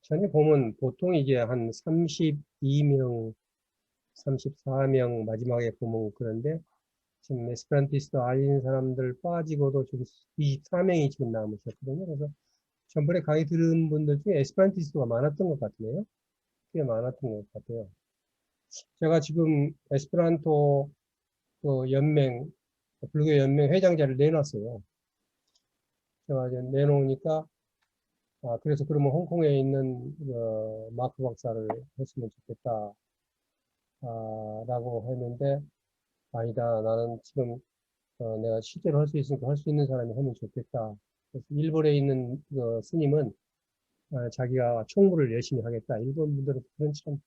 전에 보면 보통 이게 한 32명, 34명 마지막에 보면 그런데 지금 에스페란티스트 알린 사람들 빠지고도 지금 24명이 지금 남으셨거든요. 그래서 전번에 강의 들은 분들 중에 에스페란티스트가 많았던 것 같네요. 꽤 많았던 것 같아요. 제가 지금 에스페란토 그 연맹, 불교 연맹 회장자를 내놨어요. 제가 이제 내놓으니까, 그래서 그러면 홍콩에 있는, 마크 박사를 했으면 좋겠다, 라고 했는데, 아니다. 나는 지금, 내가 실제로 할 수 있으니까 할 수 있는 사람이 하면 좋겠다. 그래서 일본에 있는 그 스님은, 자기가 총무를 열심히 하겠다. 일본 분들은 그런 참,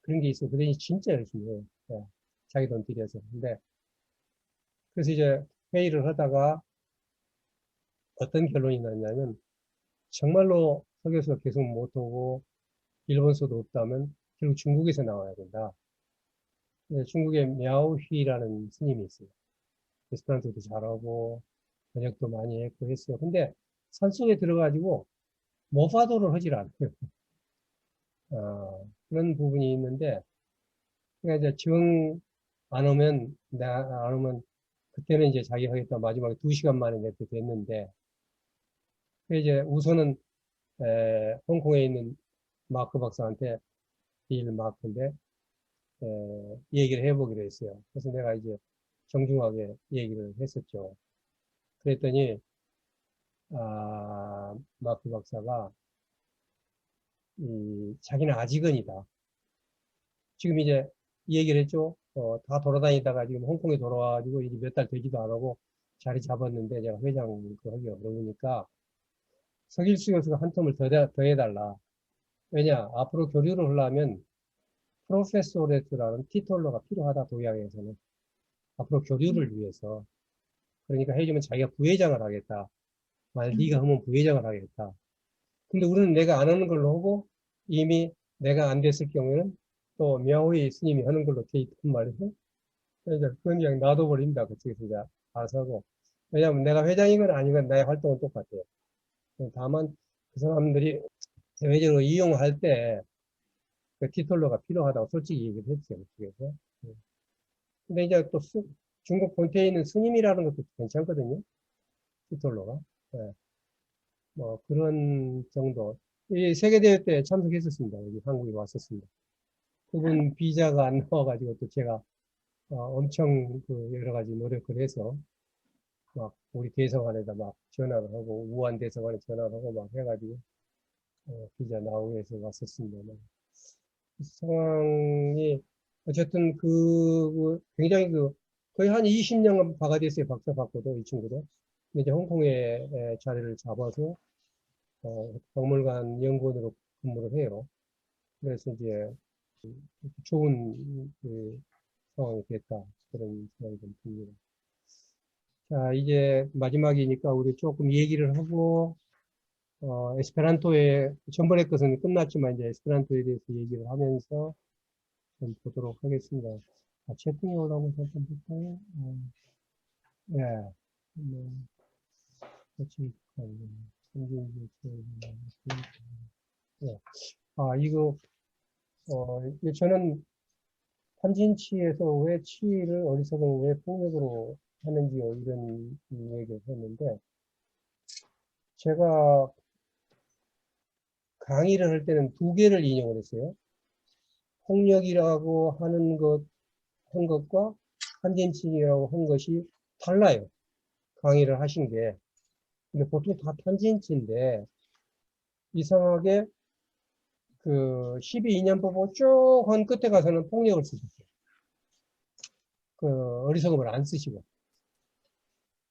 그런 게 있어요. 그들이 진짜 열심히 해요. 예, 자기 돈 들여서. 근데, 그래서 이제 회의를 하다가 어떤 결론이 났냐면, 정말로 석교수가 계속 못하고 일본서도 없다면 결국 중국에서 나와야 된다. 중국에 мя오휘라는 스님이 있어요. 에스페란토도 잘하고 번역도 많이 했고 했어요. 근데 산속에 들어가지고 모파도를 하질 않아요. 그런 부분이 있는데, 그러니까 이제 정 안 오면, 내가 안 오면, 그때는 이제 자기 하겠다 마지막에 2시간 만에 이렇게 됐는데, 이제 우선은, 홍콩에 있는 마크 박사한테 일 마크인데, 얘기를 해보기로 했어요. 그래서 내가 이제 정중하게 얘기를 했었죠. 그랬더니, 마크 박사가, 자기는 아직은이다. 지금 이제 이 얘기를 했죠. 다 돌아다니다가 지금 홍콩에 돌아와가지고 이제 몇 달 되지도 안 하고 자리 잡았는데 제가 회장 그 하기 어려우니까 석일수 교수가 한 텀을 더 해달라. 왜냐, 앞으로 교류를 하려면 프로페소레트라는 티톨러가 필요하다, 도양에서는. 앞으로 교류를 위해서. 그러니까 해주면 자기가 부회장을 하겠다. 만약 네가 하면 부회장을 하겠다. 근데 우리는 내가 안 하는 걸로 하고 이미 내가 안 됐을 경우에는 또 명호의 스님이 하는 걸로 돼 있단 말이에요. 그래서 그건 그냥 놔둬버린다. 그쪽에서 이제 알아서 하고. 왜냐하면 내가 회장이건 아니건 나의 활동은 똑같아요. 다만 그 사람들이 대외적으로 이용할 때 그 티톨러가 필요하다고 솔직히 얘기를 했어요. 그쪽에서. 근데 이제 또 중국 본토에 있는 스님이라는 것도 괜찮거든요. 티톨러가. 예, 뭐 그런 정도. 이 세계대회 때 참석했었습니다. 여기 한국에 왔었습니다. 그분 비자가 안 나와가지고 또 제가 엄청 그 여러 가지 노력을 해서 막 우리 대사관에다 막 전화를 하고 우한 대사관에 전화를 하고 막 해가지고 비자 나오게 해서 왔었습니다. 그 상황이 어쨌든 굉장히 거의 한 20년 바가 됐어요. 박사 받고도 이 친구도. 근데 이제 홍콩에 자리를 잡아서 박물관 연구원으로 근무를 해요. 그래서 이제 좋은 상황이 됐다. 그런 생각이 좀 듭니다. 자, 이제 마지막이니까 우리 조금 얘기를 하고, 에스페란토의, 전번에 것은 끝났지만 이제 에스페란토에 대해서 얘기를 하면서 좀 보도록 하겠습니다. 채팅이 올라오면서 좀 볼까요? 예. 그렇지. 예. 이거, 저는 탄진치에서 왜 치를 어리석은 왜 폭력으로 하는지요, 이런 얘기를 했는데, 제가 강의를 할 때는 두 개를 인용을 했어요. 폭력이라고 한 것과 탄젠치라고 한 것이 달라요. 강의를 하신 게. 근데 보통 다 탄젠치인데, 이상하게 그 12인연 보고 쭉 한 끝에 가서는 폭력을 쓰셨어요. 그 어리석음을 안 쓰시고.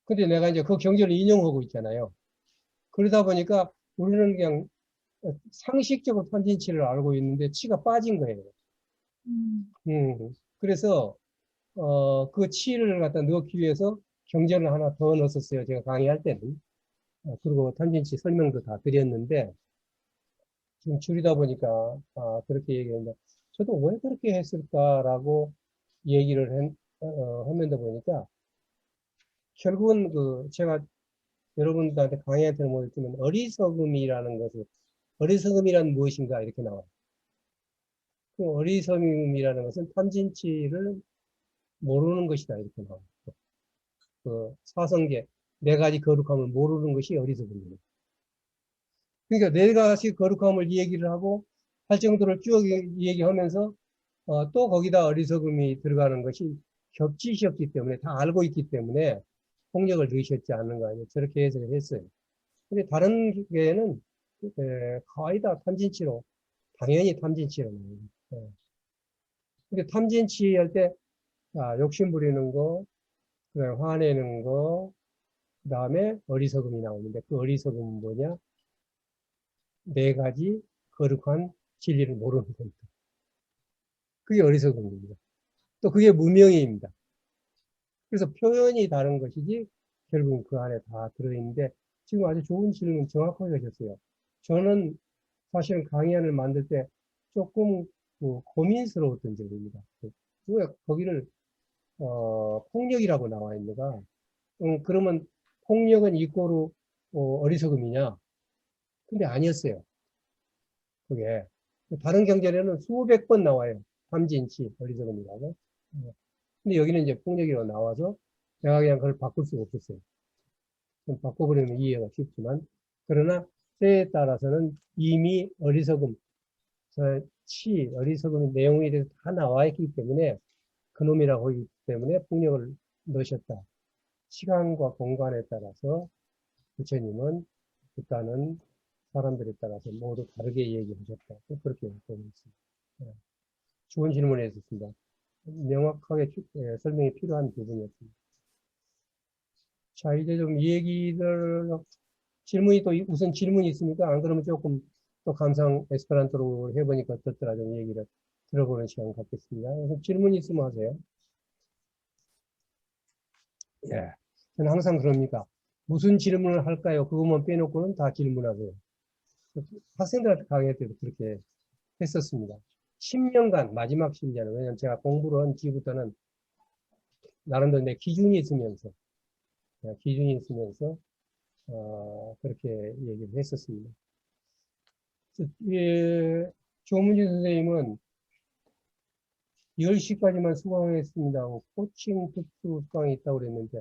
근데 내가 이제 그 경전을 인용하고 있잖아요. 그러다 보니까 우리는 그냥 상식적으로 탄젠치를 알고 있는데 치가 빠진 거예요. 그래서 그 치를 갖다 넣기 위해서 경전을 하나 더 넣었었어요. 제가 강의할 때는. 그리고 탄진치 설명도 다 드렸는데, 지금 줄이다 보니까, 그렇게 얘기했는데, 저도 왜 그렇게 했을까라고 얘기를 하면서 보니까, 결국은 제가 여러분들한테 강의한테 뭘 주면 어리석음이라는 것을 어리석음이란 무엇인가 이렇게 나와요. 그 어리석음이라는 것은 탐진치를 모르는 것이다 이렇게 나와요. 그 사성계 네 가지 거룩함을 모르는 것이 어리석음이에요. 그러니까 네 가지 거룩함을 얘기를 하고 할 정도를 쭉 얘기하면서 또 거기다 어리석음이 들어가는 것이 겹치셨기 때문에 다 알고 있기 때문에 폭력을 넣으셨지 않는 거 아니에요. 저렇게 해석을 했어요. 근데 다른 게에는 거의 다 탐진치로 당연히 탐진치로 나와요. 예. 근데 탐진치 할 때 욕심 부리는 거, 그다음에 화내는 거, 그다음에 어리석음이 나오는데 그 어리석음은 뭐냐? 네 가지 거룩한 진리를 모르는 겁니다. 그게 어리석음입니다. 또 그게 무명의입니다. 그래서 표현이 다른 것이지 결국은 그 안에 다 들어있는데 지금 아주 좋은 질문 정확하게 하셨어요. 저는 사실은 강의안을 만들 때 조금 고민스러웠던 점입니다. 왜 거기를 폭력이라고 나와 있는가? 그러면 폭력은 이꼬르 어리석음이냐? 근데 아니었어요. 그게 다른 경전에는 수백 번 나와요. 탐진치 어리석음이라고. 근데 여기는 이제 폭력이라고 나와서 내가 그냥 그걸 바꿀 수가 없었어요. 좀 바꿔버리면 이해가 쉽지만 그러나 때에 따라서는 이미 어리석음, 어리석음의 내용에 대해서 다 나와 있기 때문에 그놈이라고 하기 때문에 폭력을 넣으셨다. 시간과 공간에 따라서 부처님은 국가는 사람들에 따라서 모두 다르게 얘기하셨다. 그렇게 보고 있습니다. 좋은 질문을 했습니다. 명확하게 설명이 필요한 부분이었습니다. 자, 이제 좀 이 얘기들, 질문이 또 우선 질문이 있으니까 안 그러면 조금 또 감상 에스페란토로 해보니까 어떻더라 좀 얘기를 들어보는 시간 갖겠습니다. 그래서 질문이 있으면 하세요. 예. 저는 항상 그럽니다. 무슨 질문을 할까요? 그것만 빼놓고는 다 질문하세요. 학생들한테 강의할 때도 그렇게 했었습니다. 10년간 마지막 10년은 왜냐면 제가 공부를 한 뒤부터는 나름대로 내 기준이 있으면서 그렇게 얘기를 했었습니다. 예, 조문진 선생님은 10시까지만 수강했습니다. 코칭 특수 수강이 있다고 그랬는데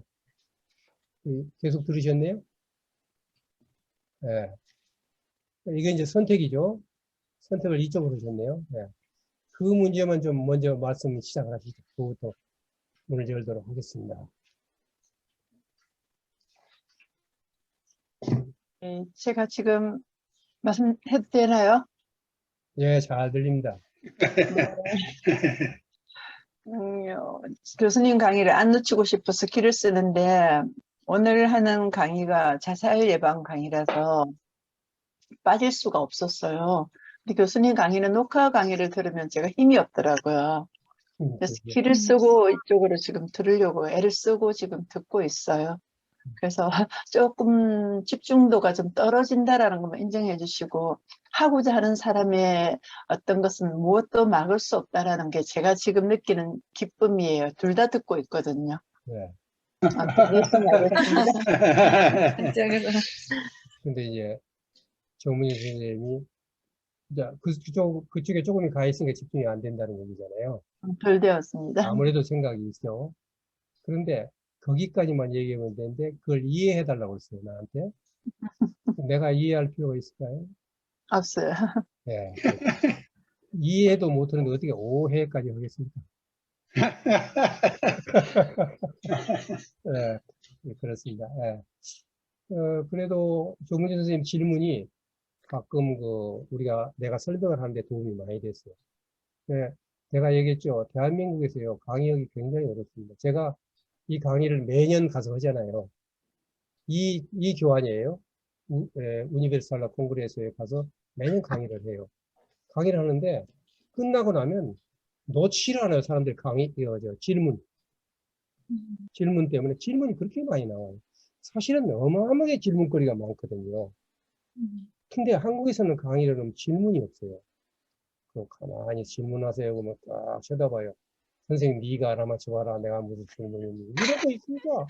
계속 들으셨네요? 예. 이게 이제 선택이죠. 선택을 이쪽으로 하셨네요. 예. 그 문제만 좀 먼저 말씀 시작을 하시죠. 그부터 문을 열도록 하겠습니다. 네, 제가 지금 말씀해도 되나요? 예, 잘 들립니다. 교수님 강의를 안 놓치고 싶어서 길을 쓰는데 오늘 하는 강의가 자살 예방 강의라서 빠질 수가 없었어요. 근데 교수님 강의는 녹화 강의를 들으면 제가 힘이 없더라고요. 그래서 길을 쓰고 이쪽으로 지금 들으려고 애를 쓰고 지금 듣고 있어요. 그래서 조금 집중도가 좀 떨어진다라는 것만 인정해 주시고 하고자 하는 사람의 어떤 것은 무엇도 막을 수 없다라는 게 제가 지금 느끼는 기쁨이에요. 둘 다 듣고 있거든요. 네. 열심히 하겠습니다. 근데 이제 정문희 선생님이 이제 그쪽에 조금이 가 있으니까 집중이 안 된다는 얘기잖아요. 덜 되었습니다. 아무래도 생각이 있어. 그런데 거기까지만 얘기하면 되는데 그걸 이해해 달라고 했어요, 나한테. 내가 이해할 필요가 있을까요? 없어요. 네. 이해도 못하는데 어떻게 오해까지 하겠습니까? 네, 그렇습니다. 네. 그래도 조문진 선생님 질문이 가끔 내가 설명을 하는데 도움이 많이 됐어요. 네, 제가 얘기했죠. 대한민국에서요, 강의하기 굉장히 어렵습니다. 제가 이 강의를 매년 가서 하잖아요. 이 교환이에요. 우니베르살라 콩그레스에 가서 매년 강의를 해요. 강의를 하는데 끝나고 나면 놓지를 않아요. 사람들 질문 때문에 질문이 그렇게 많이 나와요. 사실은 어마어마하게 질문거리가 많거든요. 근데 한국에서는 강의를 하면 질문이 없어요. 가만히 질문하세요. 그러면 딱 쳐다봐요. 선생님, 네가 알아맞혀봐라. 내가 무슨 질문이니. 이러고 있으니까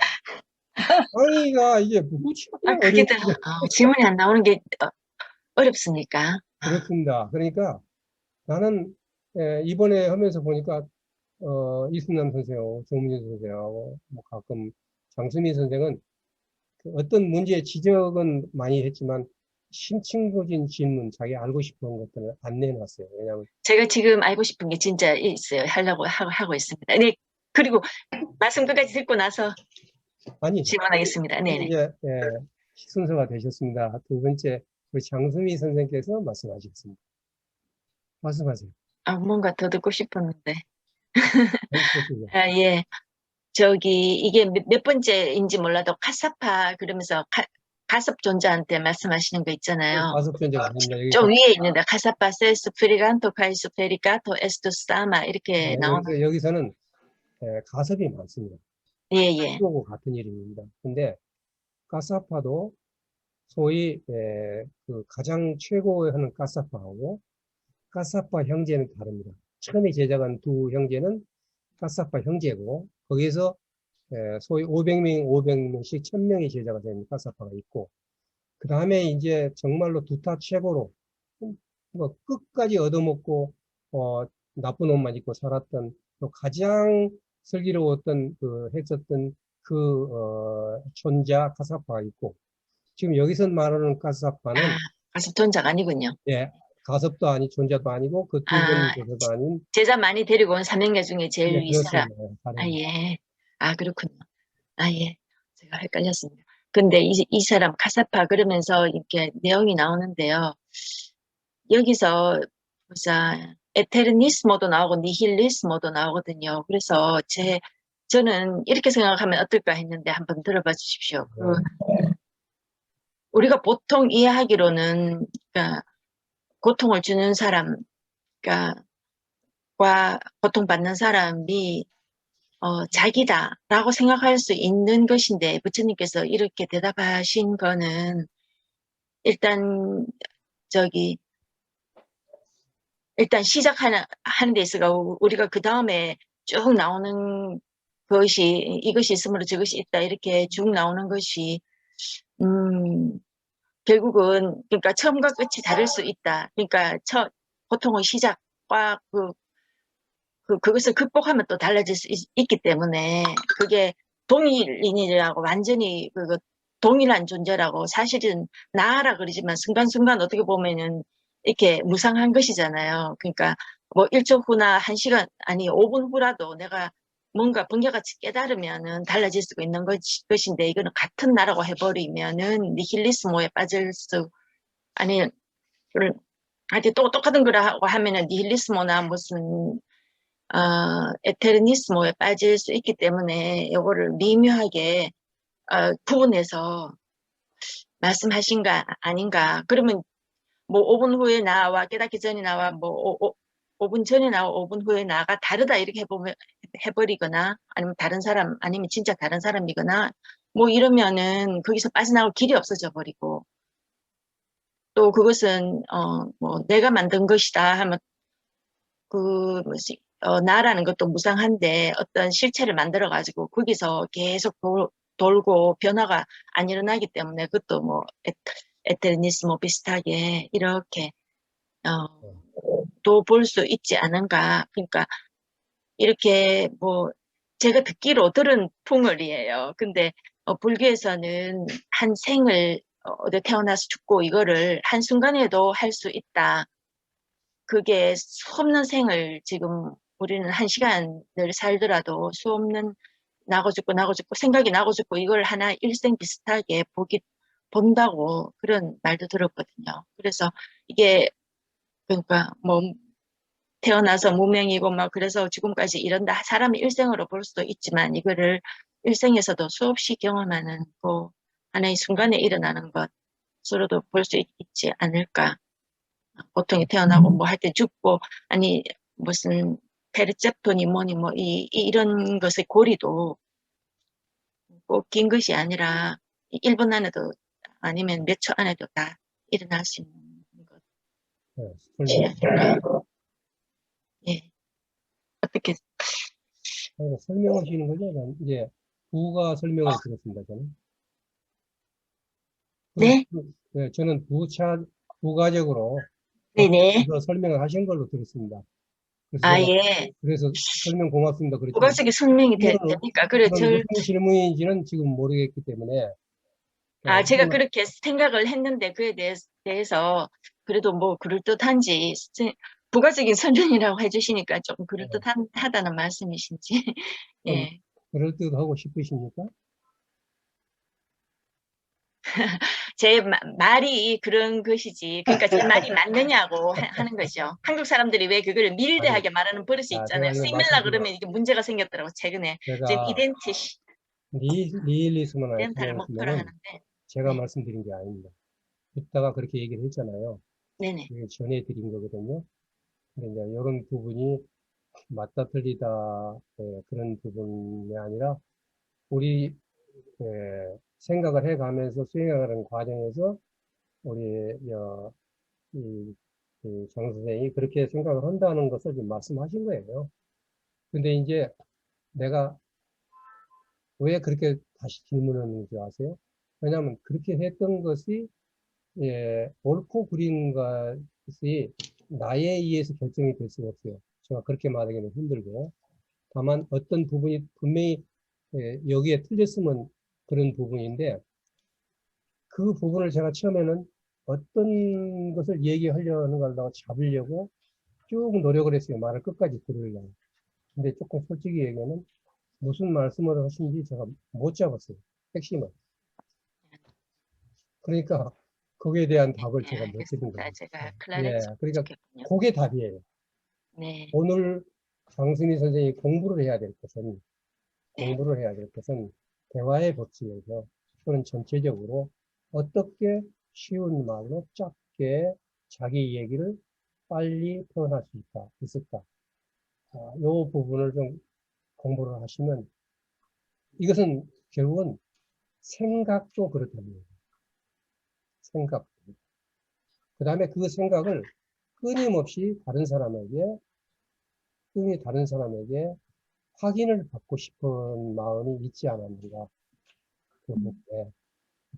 강의가 이게 무지하게 그게 어려워요. 질문이 안 나오는 게 어렵습니까? 그렇습니다. 그러니까 나는 이번에 하면서 보니까 이순남 선생하고 조문현 선생하고 뭐 가끔 장수민 선생은 그 어떤 문제의 지적은 많이 했지만 심층적인 질문, 자기 알고 싶은 것들을 안 내놨어요. 왜냐하면 제가 지금 알고 싶은 게 진짜 있어요. 하려고 하고 있습니다. 네. 그리고 말씀 끝까지 듣고 나서 아니 질문하겠습니다. 네네. 이제 순서가 되셨습니다. 두 번째 우리 장수미 선생께서 말씀하시겠습니다. 말씀하세요. 아, 뭔가 더 듣고 싶었는데. 알겠습니다. 아, 예. 저기, 이게 몇 번째인지 몰라도 카사파, 그러면서 가섭존자한테 말씀하시는 거 있잖아요. 다섯 번째가 아닙니다. 좀 여기서 위에 있는데, 카사파, 세스, 프리간토, 카이스, 페리카토, 에스토, 사마, 이렇게 나오는. 여기서는 가섭이 많습니다. 예, 예. 하고 같은 이름입니다. 근데 가사파도 소위 그 가장 최고의 하는 가사파하고 가사파 형제는 다릅니다. 처음에 제작한 두 형제는 가사파 형제고 거기에서 소위 500명씩 1000명이 제작가 되는 가사파가 있고 그 다음에 이제 정말로 두타 최고로 뭐 끝까지 얻어먹고 나쁜 옷만 입고 살았던 또 가장 슬기로웠던 그 했었던 그 촌자 가사파가 있고 지금 여기서 말하는 가사파는 아, 가섭존자가 아니군요. 예, 가섭도 아니 존자도 아니고 그 두 아, 번째도 아닌 제자 많이 데리고 온 삼형제 중에 제일 네, 위 사람. 그렇습니다. 예, 아, 다른 예. 아, 그렇군요. 아, 예. 제가 헷갈렸습니다. 근데 이 사람 카사파 그러면서 이렇게 내용이 나오는데요. 여기서 보자 에테르니스모도 나오고 니힐리스모도 나오거든요. 그래서 저는 이렇게 생각하면 어떨까 했는데 한번 들어봐 주십시오. 우리가 보통 이해하기로는 그러니까 고통을 주는 사람, 그러니까 과 고통받는 사람이 자기다라고 생각할 수 있는 것인데 부처님께서 이렇게 대답하신 거는 일단 저기 일단 시작하는 데 있어서 우리가 그 다음에 쭉 나오는 것이 이것이 있으므로 저것이 있다 이렇게 쭉 나오는 것이 결국은 그러니까 처음과 끝이 다를 수 있다. 그러니까 고통의 시작과 그것을 극복하면 또 달라질 수 있기 때문에 그게 동일인이라고 완전히 동일한 존재라고 사실은 나라 그러지만 순간순간 어떻게 보면은 이렇게 무상한 것이잖아요. 그러니까 뭐 1초 후나 1시간 아니 5분 후라도 내가 뭔가 번개같이 깨달으면은 달라질 수 있는 것인데 이거는 같은 나라고 해버리면은 니힐리스모에 빠질 수 아니 하여튼 똑같은 거라고 하면은 니힐리스모나 무슨 에테르니스모에 빠질 수 있기 때문에 이거를 미묘하게 구분해서 말씀하신가 아닌가. 그러면 뭐 5분 후에 나와 깨닫기 전에 나와 뭐 5분 전에 나와 5분 후에 나가 다르다 이렇게 해버리거나 아니면 다른 사람 아니면 진짜 다른 사람이거나 뭐 이러면은 거기서 빠져나올 길이 없어져 버리고 또 그것은 뭐 내가 만든 것이다 하면 그 뭐지 나라는 것도 무상한데 어떤 실체를 만들어 가지고 거기서 계속 돌고 변화가 안 일어나기 때문에 그것도 뭐 에테르니스모 비슷하게 이렇게 또 볼 수 있지 않은가. 그러니까 이렇게 뭐 제가 듣기로 들은 풍월이에요. 근데 불교에서는 한 생을 어디 태어나서 죽고 이거를 한순간에도 할 수 있다. 그게 수없는 생을 지금 우리는 1시간을 살더라도 수없는 나고 죽고 나고 죽고 생각이 나고 죽고 이걸 하나 일생 비슷하게 본다고 그런 말도 들었거든요. 그래서 이게 그러니까 뭐 태어나서 무명이고 막 그래서 지금까지 이런다 사람이 일생으로 볼 수도 있지만 이거를 일생에서도 수없이 경험하는 그 하나의 순간에 일어나는 것으로도 볼 수 있지 않을까. 보통이 태어나고 뭐 할 때 죽고 아니 무슨 페르셉토니 뭐니 뭐 이런 것의 고리도 꼭 긴 것이 아니라 1분 안에도 아니면 몇 초 안에도 다 일어날 수 있는 것이 아닐까. 예. 어떻게 설명하시는 거죠? 난 이제 부가 설명을 들었습니다. 저는 네? 저는 부가적으로 네네. 그래서 설명을 하신 걸로 들었습니다. 그래서 아, 제가 예. 그래서 설명 고맙습니다. 그랬더니 부가적인 설명이 이거는 됩니까? 그래, 무슨 질문인지는 지금 모르겠기 때문에 제가 이거는 그렇게 생각을 했는데 그에 대해서 그래도 뭐 그럴듯한지 부가적인 설명이라고 해주시니까 조금 그럴듯하다는 말씀이신지. 좀 예. 그럴듯하고 싶으십니까? 제 말이 그런 것이지. 그러니까 제 말이 맞느냐고 하는 거죠. 한국 사람들이 왜 그걸 아니, 밀대하게 말하는 버릇이 있잖아요. 제가 지금 시밀라 말씀드려 그러면 이게 문제가 생겼더라고, 최근에. 지금 제가 이덴티시, 리일리스만 이덴탈을 목표로 알았으면은 하는데. 제가 네. 말씀드린 게 아닙니다. 이따가 그렇게 얘기를 했잖아요. 네네. 그게 전해드린 거거든요. 근데 이제 이런 부분이 맞다 틀리다 그런 부분이 아니라 우리 생각을 해가면서 수행하는 과정에서 우리 장 선생이 그렇게 생각을 한다는 것을 지금 말씀하신 거예요. 근데 이제 내가 왜 그렇게 다시 질문하는지 아세요? 왜냐하면 그렇게 했던 것이 옳고 그린 것이 나에 의해서 결정이 될 수가 없어요. 제가 그렇게 말하기는 힘들고 다만 어떤 부분이 분명히 여기에 틀렸으면 그런 부분인데 그 부분을 제가 처음에는 어떤 것을 얘기하려는 걸 잡으려고 쭉 노력을 했어요. 말을 끝까지 들으려고. 근데 조금 솔직히 얘기하면 무슨 말씀을 하신지 제가 못 잡았어요. 핵심을. 그러니까 거기에 대한 네, 답을 네, 제가 못 드린 알겠습니다. 거예요. 제가 예, 클라렌스 그러니까 부족했군요. 그게 답이에요. 네, 오늘 장순희 선생님이 공부를 해야 될 것은 네, 공부를 해야 될 것은 대화의 법칙에서 또는 전체적으로 어떻게 쉬운 말로 짧게 자기 얘기를 빨리 표현할 수 있을까. 이 부분을 좀 공부를 하시면 이것은 결국은 생각도 그렇답니다. 생각. 그 다음에 그 생각을 끊임없이 다른 사람에게 확인을 받고 싶은 마음이 있지 않았는가. 그 부분에.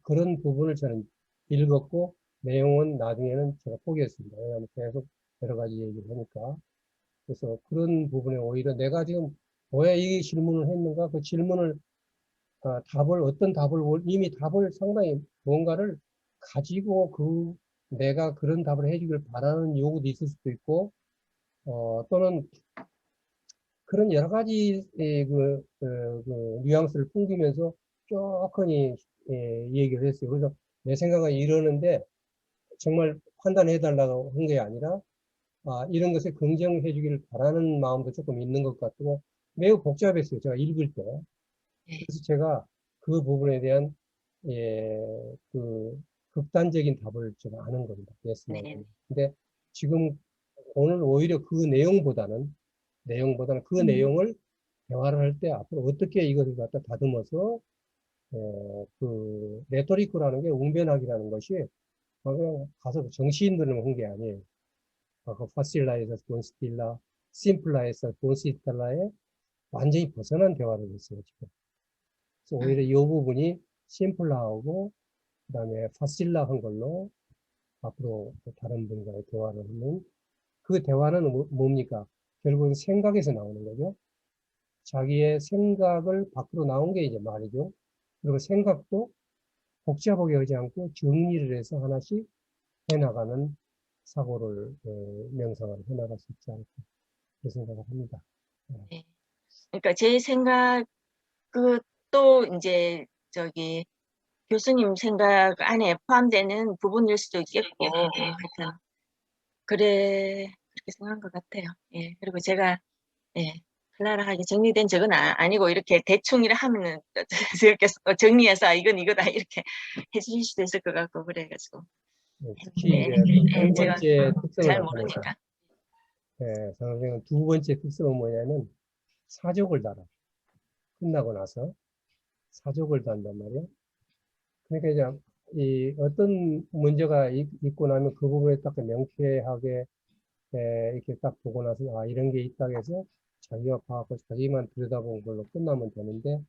그런 부분을 저는 읽었고, 내용은 나중에는 제가 포기했습니다. 왜냐하면 계속 여러 가지 얘기를 하니까. 그래서 그런 부분에 오히려 내가 지금 왜 이 질문을 했는가, 그 질문을, 어떤 답을, 이미 답을 상당히 뭔가를 가지고 내가 그런 답을 해주길 바라는 요구도 있을 수도 있고, 또는 그런 여러 가지 뉘앙스를 풍기면서 조금 얘기를 했어요. 그래서 내 생각은 이러는데 정말 판단해 달라고 한 게 아니라 이런 것에 긍정해 주기를 바라는 마음도 조금 있는 것 같고 매우 복잡했어요. 제가 읽을 때. 네, 그래서 제가 그 부분에 대한 예, 그 극단적인 답을 제가 아는 겁니다. yes, 네, no. 네. 근데 지금 오늘 오히려 그 내용보다는 그 내용을 대화를 할 때 앞으로 어떻게 이것을 갖다 다듬어서 그 레토리크라는 게 웅변학이라는 것이 그냥 가서 정치인들은 한 게 아니에요. 그 파실라에서 본스틸라, 심플라에서 본스틸라에 완전히 벗어난 대화를 했어요, 지금. 그래서 오히려 이 부분이 심플라하고 그다음에 파실라한 걸로 앞으로 또 다른 분과의 대화를 하는 그 대화는 뭡니까? 결국은 생각에서 나오는 거죠. 자기의 생각을 밖으로 나온 게 이제 말이죠. 그리고 생각도 복잡하게 하지 않고 정리를 해서 하나씩 해나가는 사고를 명상을 해나갈 수 있지 않을까 그렇게 생각을 합니다. 네. 네. 그러니까 제 생각, 또 이제 교수님 생각 안에 포함되는 부분일 수도 있겠고, 하여튼, 그렇게 생각한 것 같아요. 예. 그리고 제가, 예, 클라라하게 정리된 적은 아니고, 이렇게 대충 이렇게 하면은, 이렇게 정리해서 이건 이거다, 이렇게 해주실 수도 있을 것 같고, 그래가지고. 특히 했는데, 이제 두 예, 제가 번째 특성을 잘 나타내죠. 모르니까. 선생님은 두 번째 특성은 뭐냐면 사족을 달아. 끝나고 나서 사족을 단단 말이에요. 그러니까 이제 어떤 문제가 있고 나면 그 부분에 딱 명쾌하게 이렇게 딱 보고 나서 이런 게 있다 해서 자기가 봐갖고 자기만 들여다본 걸로 끝나면 되는데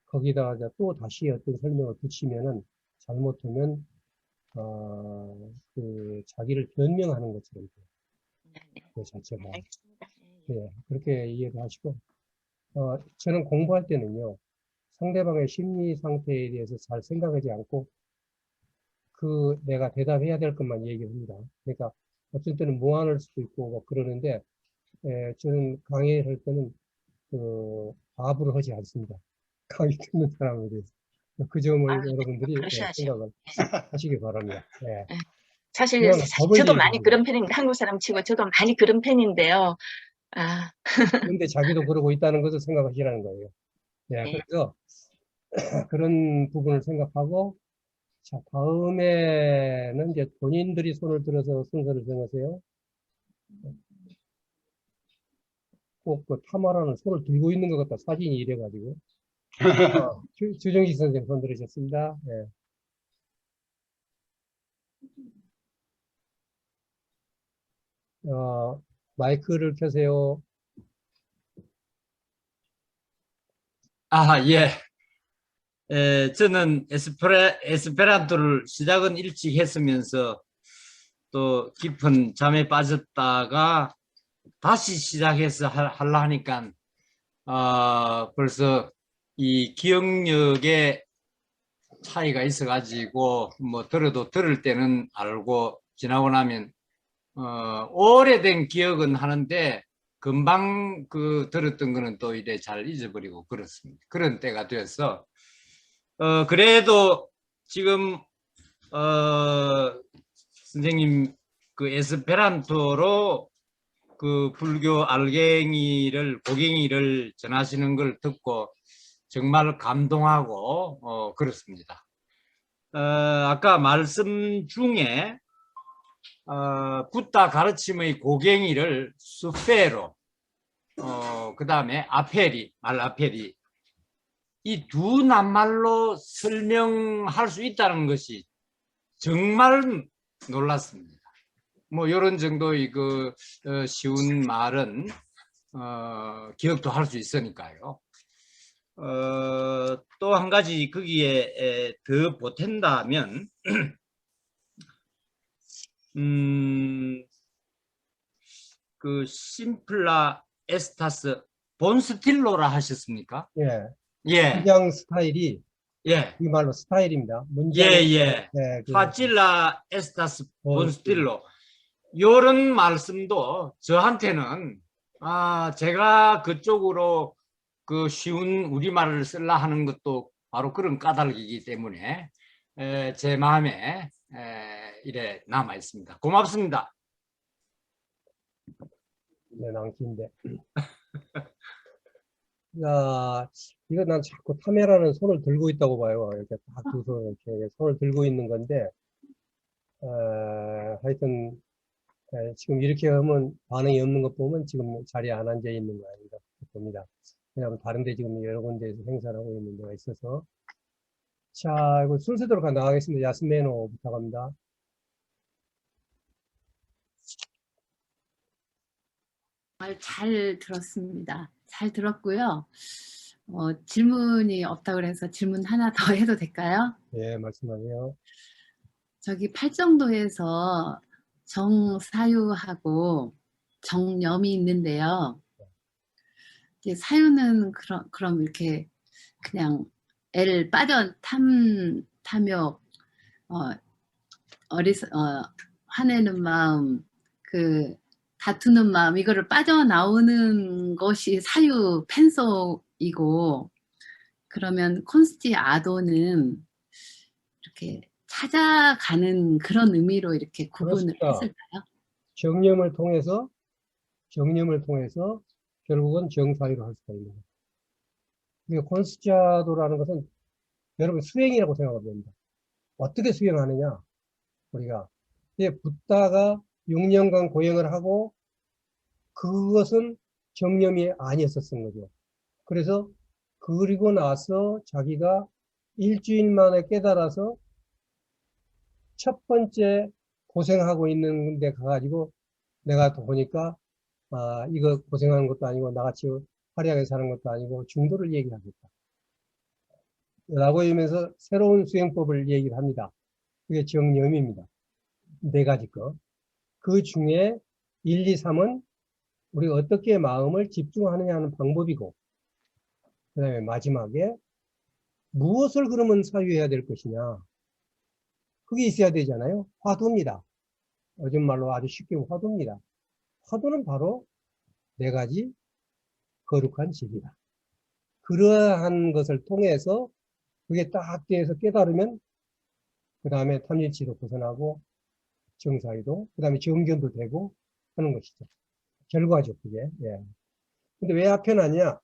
거기다가 이제 또 다시 어떤 설명을 붙이면은 잘못하면 자기를 변명하는 것처럼 돼요. 네네. 그 자체가. 알겠습니다. 예, 예. 예, 그렇게 이해를 하시고, 저는 공부할 때는요, 상대방의 심리 상태에 대해서 잘 생각하지 않고, 내가 대답해야 될 것만 얘기를 합니다. 그러니까, 어떤 때는 무안할 수도 있고, 뭐 그러는데, 저는 강의할 때는, 바보를 하지 않습니다. 강의 듣는 사람에 대해서. 그 점을 아, 여러분들이 그러셔야죠. 생각을 하시기 바랍니다. 예. 예. 사실 그냥 법을 저도 많이 얘기합니다. 그런 편입니다. 한국 사람 치고 저도 많이 그런 편인데요. 아, 그런데 자기도 그러고 있다는 것을 생각하시라는 거예요. 예, 예. 그래서 그런 부분을 생각하고, 자, 다음에는 이제 본인들이 손을 들어서 순서를 정하세요. 꼭 그 타마라는 손을 들고 있는 것 같다. 사진이 이래가지고. 주정식 선생님 손 들으셨습니다. 예. 마이크를 켜세요. 아, 예. 저는 에스페란토를 시작은 일찍 했으면서 또 깊은 잠에 빠졌다가 다시 시작해서 하려 하니까 벌써 이 기억력에 차이가 있어가지고 뭐 들어도 들을 때는 알고 지나고 나면 오래된 기억은 하는데 금방 들었던 거는 또 이래 잘 잊어버리고 그렇습니다. 그런 때가 되어서 그래도 지금 선생님 그 에스페란토로 그 불교 고갱이를 전하시는 걸 듣고 정말 감동하고 그렇습니다. 아까 말씀 중에 붓다 가르침의 고갱이를 수페로 그 다음에 말아페리 이 두 낱말로 설명할 수 있다는 것이 정말 놀랐습니다. 뭐 이런 정도의 쉬운 말은 기억도 할 수 있으니까요. 또 한 가지 거기에 더 보탠다면 그 심플라 에스타스 본스틸로라 하셨습니까? 예. 예, 문장 스타일이, 예, 이 말로 스타일입니다. 문장, 예, 예. 파찔라 에스타스 본스틸로 요런 말씀도 저한테는 제가 그쪽으로 그 쉬운 우리말을 쓰려 하는 것도 바로 그런 까닭이기 때문에 제 마음에 이래 남아 있습니다. 고맙습니다. 네, 남긴데. 야, 이거 난 자꾸 타메라는 손을 들고 있다고 봐요. 이렇게 딱 두 손, 이렇게 손을 들고 있는 건데, 하여튼, 지금 이렇게 하면 반응이 없는 것 보면 지금 자리에 안 앉아 있는 거 아닌가 봅니다. 왜냐하면 다른 데 지금 여러 군데에서 행사를 하고 있는 데가 있어서. 자, 이거 순서대로 나가겠습니다. 야스메노 부탁합니다. 잘 들었습니다. 잘 들었고요. 질문이 없다고 그래서 질문 하나 더 해도 될까요? 예, 말씀하세요. 저기 팔정도에서 정사유하고 정념이 있는데요. 이제 사유는 그럼 이렇게 그냥 애를 빠져 탐욕, 화내는 마음, 다투는 마음, 이거를 빠져나오는 것이 사유 펜소이고, 그러면 콘스티아도는 이렇게 찾아가는 그런 의미로 이렇게 구분을 그렇습니다. 했을까요? 정념을 통해서 결국은 정사유를 할 수가 있는 거예요. 그러니까 콘스티아도라는 것은 여러분 수행이라고 생각하면 됩니다. 어떻게 수행하느냐? 우리가 붓다가 6년간 고행을 하고 그것은 정념이 아니었었던 거죠. 그래서 그리고 나서 자기가 일주일 만에 깨달아서 첫 번째 고생하고 있는 데 가가지고 내가 보니까 이거 고생하는 것도 아니고 나같이 화려하게 사는 것도 아니고 중도를 얘기하겠다 라고 하면서 새로운 수행법을 얘기를 합니다. 그게 정념입니다. 4가지 거. 그 중에 1, 2, 3은 우리가 어떻게 마음을 집중하느냐 하는 방법이고, 그 다음에 마지막에 무엇을 그러면 사유해야 될 것이냐. 그게 있어야 되잖아요. 화두입니다. 요즘 말로 아주 쉽게 화두입니다. 화두는 바로 4가지 거룩한 진리다. 그러한 것을 통해서 그게 딱 돼서 깨달으면 그 다음에 탐진치도 벗어나고 정사위도 그 다음에 정견도 되고 하는 것이죠. 결과죠, 그게. 예. 근데 왜 앞에 놨냐?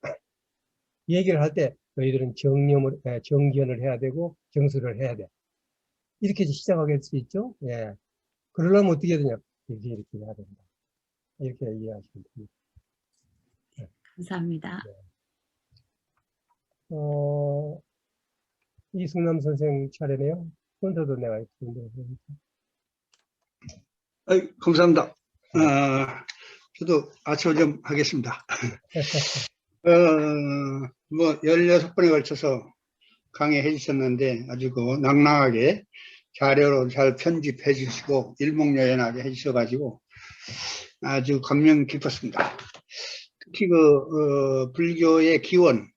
얘기를 할 때 너희들은 정견을 해야 되고 정수를 해야 돼. 이렇게 시작하게 수 있죠. 예. 그러려면 어떻게 해야 되냐? 이렇게 해야 된다. 이렇게 이해하시면 됩니다. 감사합니다. 이승남 선생 차례네요. 혼자도 내가 있는데. 감사합니다. 저도 아처 좀 하겠습니다. 16번에 걸쳐서 강의해 주셨는데 아주 낭낭하게 자료로 잘 편집해 주시고 일목요연하게 해 주셔가지고 아주 감명 깊었습니다. 특히 불교의 기원,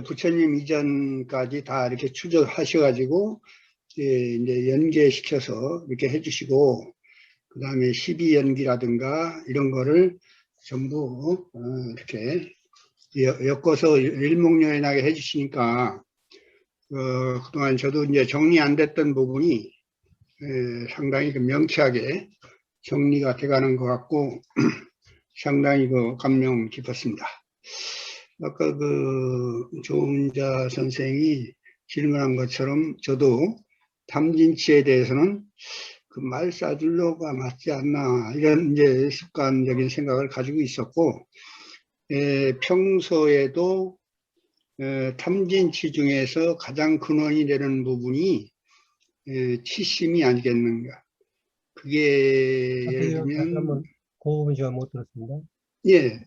부처님 이전까지 다 이렇게 추적하셔가지고 이제 연계시켜서 이렇게 해주시고, 그 다음에 12연기라든가 이런 거를 전부 이렇게 엮어서 일목요연하게 해주시니까 그동안 저도 이제 정리 안 됐던 부분이 상당히 명쾌하게 정리가 돼가는 것 같고 상당히 감명 깊었습니다. 아까 조은자 선생이 질문한 것처럼 저도 탐진치에 대해서는 말싸줄로가 맞지 않나 이런 이제 습관적인 생각을 가지고 있었고, 평소에도 탐진치 중에서 가장 근원이 되는 부분이 치심이 아니겠는가. 그게 예를 들면 한번 고음이 제가 못 들었습니다. 예,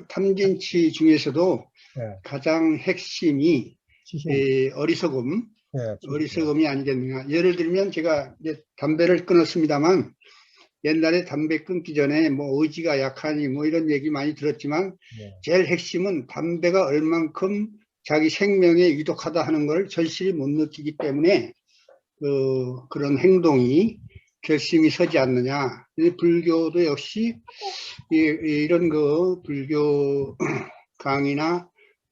탐진치 중에서도 예. 가장 핵심이 치심. 어리석음, 예, 어리석음이 아니겠는가. 예를 들면 제가 이제 담배를 끊었습니다만 옛날에 담배 끊기 전에 의지가 약하니 이런 얘기 많이 들었지만 예. 제일 핵심은 담배가 얼만큼 자기 생명에 유독하다 하는 걸 절실히 못 느끼기 때문에 그런 행동이 결심이 서지 않느냐. 불교도 역시 이런 불교 강의나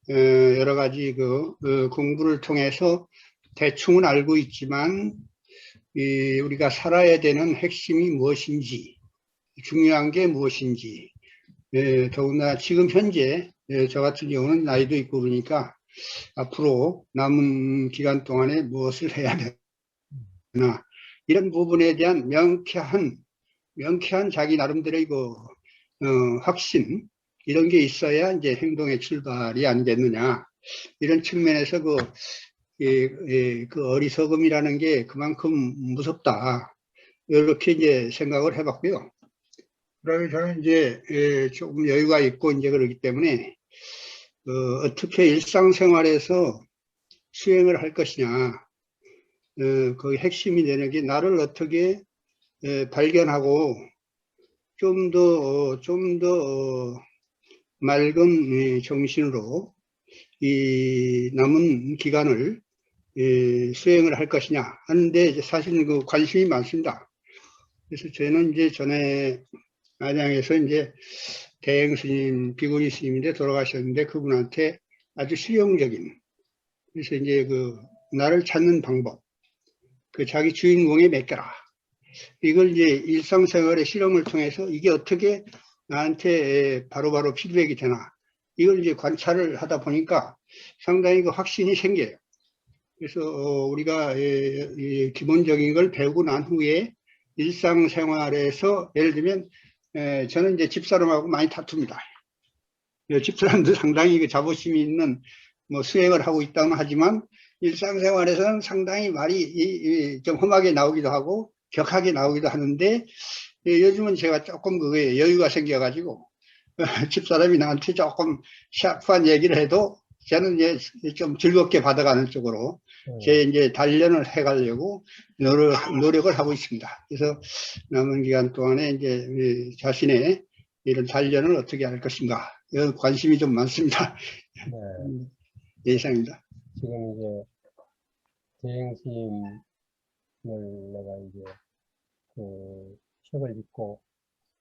여러 가지 공부를 통해서 대충은 알고 있지만 우리가 살아야 되는 핵심이 무엇인지, 중요한 게 무엇인지, 더구나 지금 현재 저 같은 경우는 나이도 있고 그러니까 앞으로 남은 기간 동안에 무엇을 해야 되나 이런 부분에 대한 명쾌한 자기 나름대로의 확신 이런 게 있어야 이제 행동의 출발이 아니겠느냐. 이런 측면에서 어리석음이라는 게 그만큼 무섭다. 이렇게 이제 생각을 해봤고요. 그다음에 저는 이제 조금 여유가 있고 이제 그러기 때문에 어떻게 일상생활에서 수행을 할 것이냐. 그 핵심이 되는 게 나를 어떻게 발견하고 좀 더 맑은 정신으로 이 남은 기간을 수행을 할 것이냐 하는데 사실 관심이 많습니다. 그래서 저는 이제 전에 안양에서 이제 대행 스님, 비구니 스님인데 돌아가셨는데 그분한테 아주 실용적인, 그래서 이제 나를 찾는 방법, 자기 주인공에 맡겨라. 이걸 이제 일상생활의 실험을 통해서 이게 어떻게 나한테 바로바로 피드백이 되나. 이걸 이제 관찰을 하다 보니까 상당히 확신이 생겨요. 그래서 우리가 기본적인 걸 배우고 난 후에 일상생활에서 예를 들면 저는 이제 집사람하고 많이 다툽니다. 집사람도 상당히 자부심이 있는 수행을 하고 있다고 하지만 일상생활에서는 상당히 말이 좀 험하게 나오기도 하고 격하게 나오기도 하는데 요즘은 제가 조금 그거에 여유가 생겨가지고 집사람이 나한테 조금 샤프한 얘기를 해도 저는 이제 좀 즐겁게 받아가는 쪽으로 제 이제 단련을 해가려고 노력을 하고 있습니다. 그래서 남은 기간 동안에 이제 자신의 이런 단련을 어떻게 할 것인가, 이런 관심이 좀 많습니다. 네. 예상입니다. 지금 이제 대행심을 내가 이제 그 책을 읽고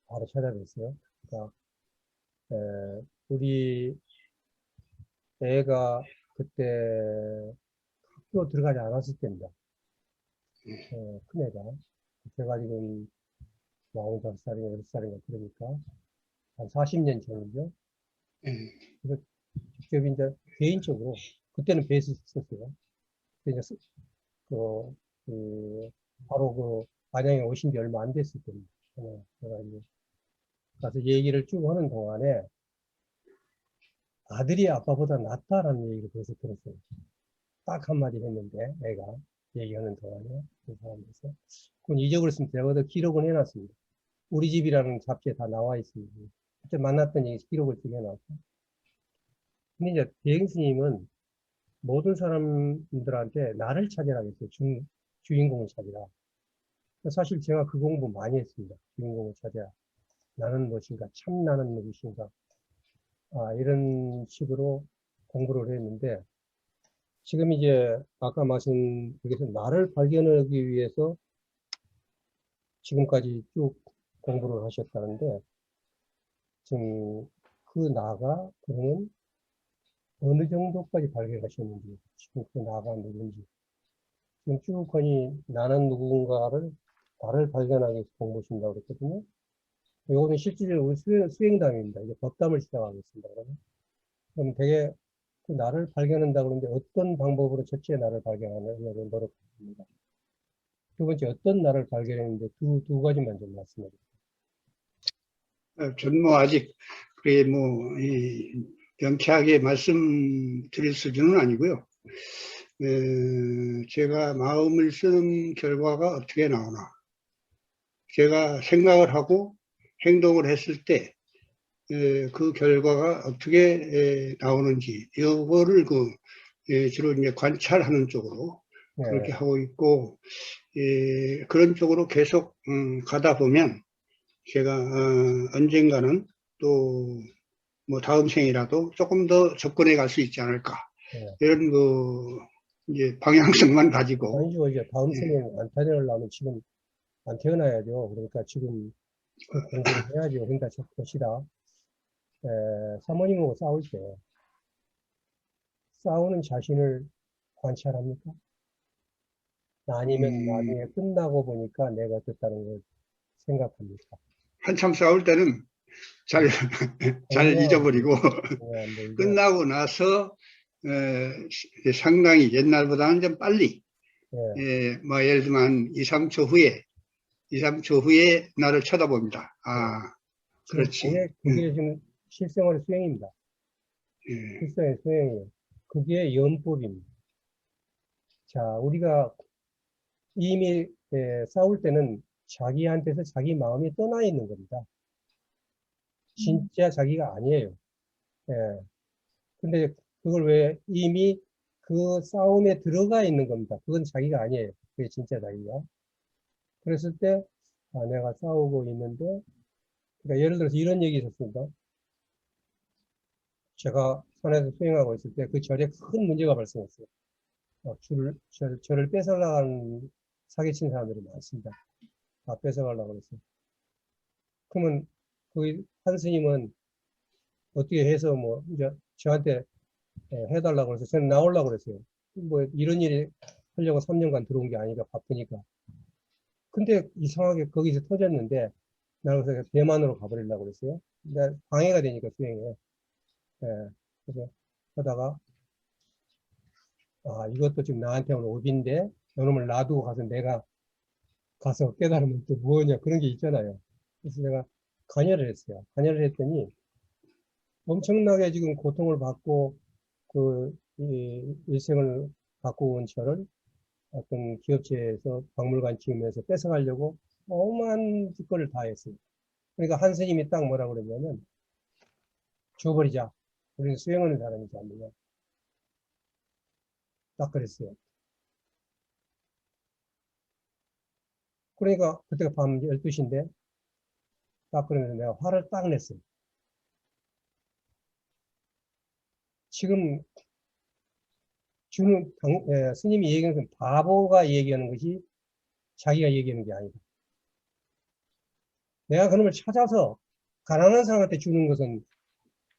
바로 찾아뵀어요. 그러니까 우리 애가 그때 학교 들어가지 않았을 때입니다. 큰애가. 제가 지금 45살인가 6살인가 그러니까 한 40년 전이죠. 그래서 직접 이제 개인적으로 그때는 베이스 썼어요. 그때 이제 바로 그 안양에 오신 지 얼마 안 됐을 때입니다. 제가 이제 가서 얘기를 쭉 하는 동안에 아들이 아빠보다 낫다라는 얘기를 벌써 들었어요. 딱 한마디 했는데 애가 얘기하는 동안에 그 사람에서 그건 잊어버렸으면 제가 더 기록은 해놨습니다. 우리 집이라는 잡지에 다 나와 있습니다. 그때 만났던 얘기 기록을 쭉 해놨고. 근데 이제 대행 스님은 모든 사람들한테 나를 찾으라 했어요. 주인공을 찾으라. 사실 제가 그 공부 많이 했습니다. 주인공을 찾아야. 나는 무엇인가, 참 나는 무엇인가. 이런 식으로 공부를 했는데, 지금 이제 아까 여기서 나를 발견하기 위해서 지금까지 쭉 공부를 하셨다는데, 지금 그 나가, 그러면 어느 정도까지 발견하셨는지, 지금 그 나가 누군지. 지금 쭉 하니 나는 누군가를 나를 발견하기 위해서 공부하신다고 그랬거든요. 이거는 실질적으로 우리 수행담입니다. 이제 법담을 시작하겠습니다. 그럼 되게 그 나를 발견한다 그러는데 어떤 방법으로 첫째 나를 발견하려고 노력합니다. 두 번째 어떤 나를 발견했는데 두 가지만 좀 말씀해 주세요. 저는 뭐 아직 그게 명쾌하게 말씀드릴 수준은 아니고요. 제가 마음을 쓰는 결과가 어떻게 나오나, 제가 생각을 하고 행동을 했을 때 그 결과가 어떻게 나오는지, 이거를 주로 이제 관찰하는 쪽으로 그렇게 하고 있고, 그런 쪽으로 계속 가다 보면 제가 언젠가는 또 뭐 다음 생이라도 조금 더 접근해 갈 수 있지 않을까, 이런 이제 방향성만 가지고. 아니죠. 이제 다음 생에 안 태어나려면 지금 안 태어나야죠. 그러니까 지금 그 공부를 해야죠. 그러니까 봅시다. 사모님하고 싸울 때 싸우는 자신을 관찰합니까? 아니면 나중에 끝나고 보니까 내가 어땠다는 걸 생각합니까? 한참 싸울 때는 잘 잊어버리고 끝나고 나서 상당히 옛날보다는 좀 빨리, 뭐 예를 들면 한 2, 3초 후에 나를 쳐다봅니다. 그렇지. 그게 지금 실생활의 수행입니다. 실생활의 수행이에요. 그게 연법입니다. 자, 우리가 이미 싸울 때는 자기한테서 자기 마음이 떠나 있는 겁니다. 진짜 자기가 아니에요. 근데 그걸 왜 이미 그 싸움에 들어가 있는 겁니다. 그건 자기가 아니에요. 그게 진짜 자기가. 그랬을 때, 내가 싸우고 있는데, 그러니까 예를 들어서 이런 얘기 있었습니다. 제가 산에서 수행하고 있을 때 그 절에 큰 문제가 발생했어요. 저를 뺏어가는 사기친 사람들이 많습니다. 다 뺏어가려고 그랬어요. 그러면 그 한 스님은 어떻게 해서 뭐 이제 저한테 해달라고 해서 저는 나오려고 그랬어요. 뭐 이런 일이 하려고 3년간 들어온 게 아니라 바쁘니까. 근데 이상하게 거기서 터졌는데 나는 그래서 대만으로 가버리려고 그랬어요. 근데 방해가 되니까 수행에. 그래서 하다가 이것도 지금 나한테 오는 오비인데 이놈을 놔두고 가서 내가 가서 깨달으면 또 뭐냐 그런 게 있잖아요. 그래서 내가 간여를 했어요. 간여를 했더니 엄청나게 지금 고통을 받고 일생을 갖고 온 저를 어떤 기업체에서 박물관 지으면서 뺏어가려고 어마한 짓거리를 다 했어요. 그러니까 한 스님이 딱 뭐라 그러냐면 줘버리자. 우리는 수행하는 사람이지 않느냐. 딱 그랬어요. 그러니까 그때가 밤 12시인데 딱 그러면서 내가 화를 딱 냈어요. 지금 스님이 얘기하는 건 바보가 얘기하는 것이 자기가 얘기하는 게 아니다. 내가 그놈을 찾아서 가난한 사람한테 주는 것은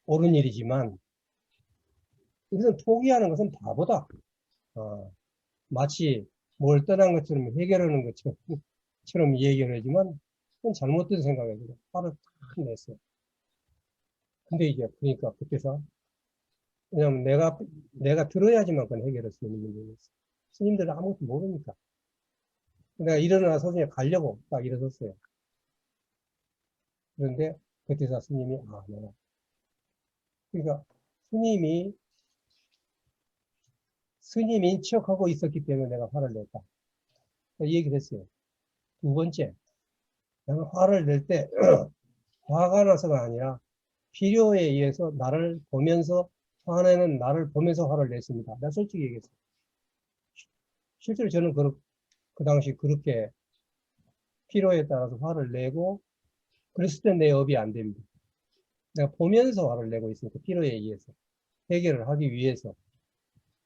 옳은 일이지만 이것은 포기하는 것은 바보다. 마치 뭘 떠난 것처럼 해결하는 것처럼 얘기를 하지만 그건 잘못된 생각이에요. 화를 탁 냈어요. 근데 이제 그러니까 그때서 왜냐면 내가 들어야지만 그건 해결할 수 있는 문제였어요. 스님들은 아무것도 모르니까. 내가 일어나서 그냥 가려고 딱 일어섰어요. 그런데 그때서 스님이 내가 그러니까 스님인 척하고 있었기 때문에 내가 화를 냈다. 이 얘기를 했어요. 두 번째, 나는 화를 낼 때 화가 나서가 아니라 필요에 의해서 나를 보면서 화내는 나를 보면서 화를 냈습니다. 내가 솔직히 얘기했어요. 실제로 저는 그 당시 그렇게 필요에 따라서 화를 내고 그랬을 때 내 업이 안 됩니다. 내가 보면서 화를 내고 있으니까 필요에 의해서 해결을 하기 위해서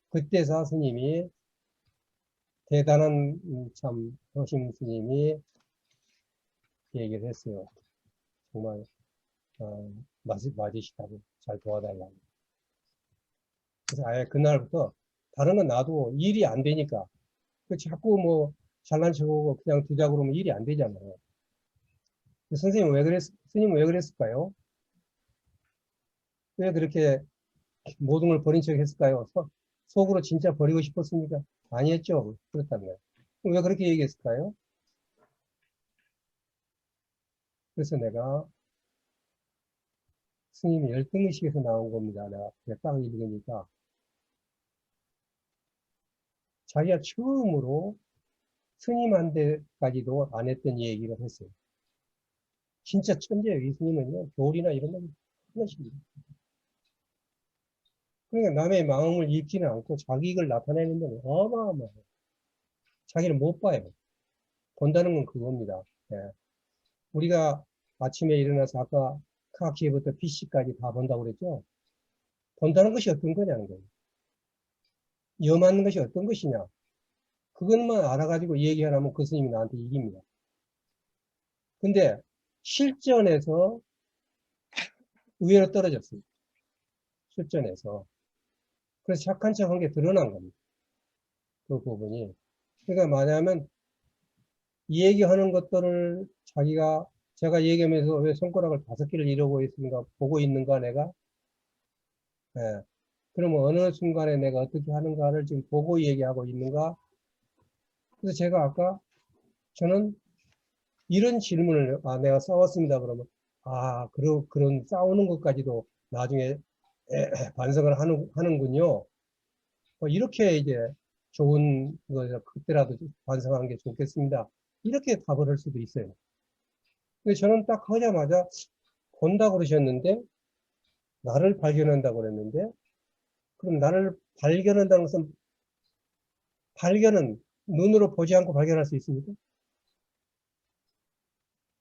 그때 스님이 대단한 참 허심 스님이 얘기를 했어요. 정말 맞으시다고 잘 도와달라고. 그래서 아예 그날부터 다른 건 놔도 일이 안 되니까 자꾸 뭐 잘난 척하고 그냥 두자 그러면 일이 안 되잖아요. 스님은 왜 그랬을까요? 왜 그렇게 모든 걸 버린 척 했을까요? 속으로 진짜 버리고 싶었습니까? 아니었죠. 그렇다면. 왜 그렇게 얘기했을까요? 그래서 내가 스님이 열등의식에서 나온 겁니다. 내가 딱 읽으니까 자기가 처음으로 스님한테까지도 안 했던 얘기를 했어요. 진짜 천재예요. 이 스님은요. 교리나 이런 건 하나십니다. 그러니까 남의 마음을 읽지는 않고 자기 이걸 나타내는 데는 어마어마해요. 자기를 못 봐요. 본다는 건 그겁니다. 예. 우리가 아침에 일어나서 아까 카키부터 PC까지 다 본다고 그랬죠? 본다는 것이 어떤 거냐는 거예요. 염하는 것이 어떤 것이냐. 그것만 알아가지고 얘기하라면 그 스님이 나한테 이깁니다. 근데 실전에서 의외로 떨어졌습니다. 실전에서. 그래서 착한 척 한 게 드러난 겁니다. 그 부분이. 그러니까 뭐냐면 이 얘기하는 것들을 제가 얘기하면서 왜 손가락을 5개를 이러고 있는가, 보고 있는가, 내가? 예. 그러면 어느 순간에 내가 어떻게 하는가를 지금 보고 얘기하고 있는가? 그래서 제가 아까 저는 이런 질문을, 내가 싸웠습니다. 그러면, 그런 싸우는 것까지도 나중에 반성을 하는군요. 이렇게 이제 좋은 거, 그때라도 반성하는 게 좋겠습니다. 이렇게 답을 할 수도 있어요. 근데 저는 딱 하자마자 본다고 그러셨는데, 나를 발견한다고 그랬는데, 그럼 나를 발견한다는 것은 발견은 눈으로 보지 않고 발견할 수 있습니까?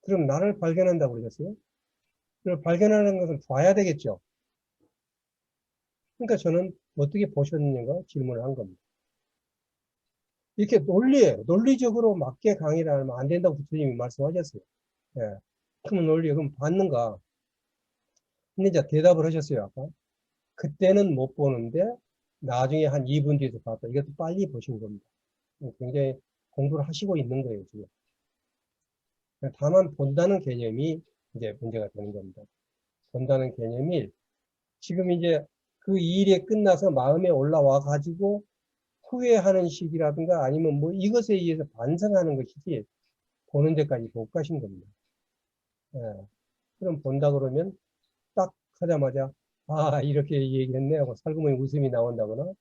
그럼 나를 발견한다고 그러셨어요? 그걸 발견하는 것은 봐야 되겠죠. 그러니까 저는 어떻게 보셨는가 질문을 한 겁니다. 이렇게 논리적으로 맞게 강의를 하면 안 된다고 부처님이 말씀하셨어요. 예. 그럼 그럼 봤는가? 근데 이제 대답을 하셨어요, 아까. 그때는 못 보는데, 나중에 한 2분 뒤에서 봤다. 이것도 빨리 보신 겁니다. 굉장히 공부를 하시고 있는 거예요, 지금. 다만 본다는 개념이 이제 문제가 되는 겁니다. 본다는 개념이 지금 이제 그 일이 끝나서 마음에 올라와 가지고 후회하는 시기라든가 아니면 뭐 이것에 의해서 반성하는 것이지 보는 데까지 못 가신 겁니다. 예. 그럼 본다 그러면 딱 하자마자 이렇게 얘기했네 하고 살구머니 웃음이 나온다거나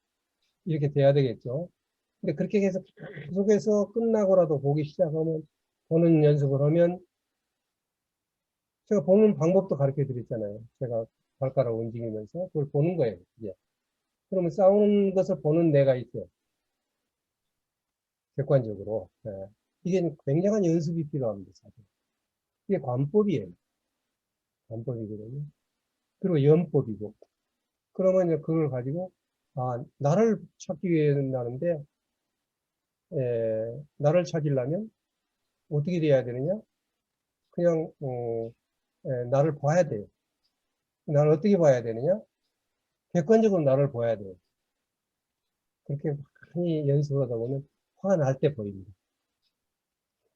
이렇게 돼야 되겠죠. 근데 그렇게 해서 계속해서 끝나고라도 보기 시작하면 보는 연습을 하면 제가 보는 방법도 가르쳐 드렸잖아요. 제가 발가락 움직이면서 그걸 보는 거예요. 이제. 그러면 싸우는 것을 보는 내가 있어요. 객관적으로. 예. 이게 굉장한 연습이 필요합니다. 사실. 이게 관법이에요. 관법이거든요. 그리고 연법이고. 그러면 이제 그걸 가지고, 아, 나를 찾기 위해 된다는데, 나를 찾으려면 어떻게 돼야 되느냐? 그냥, 나를 봐야 돼요. 나를 어떻게 봐야 되느냐? 객관적으로 나를 봐야 돼요. 그렇게 많이 연습하다 보면 화가 날 때 보입니다.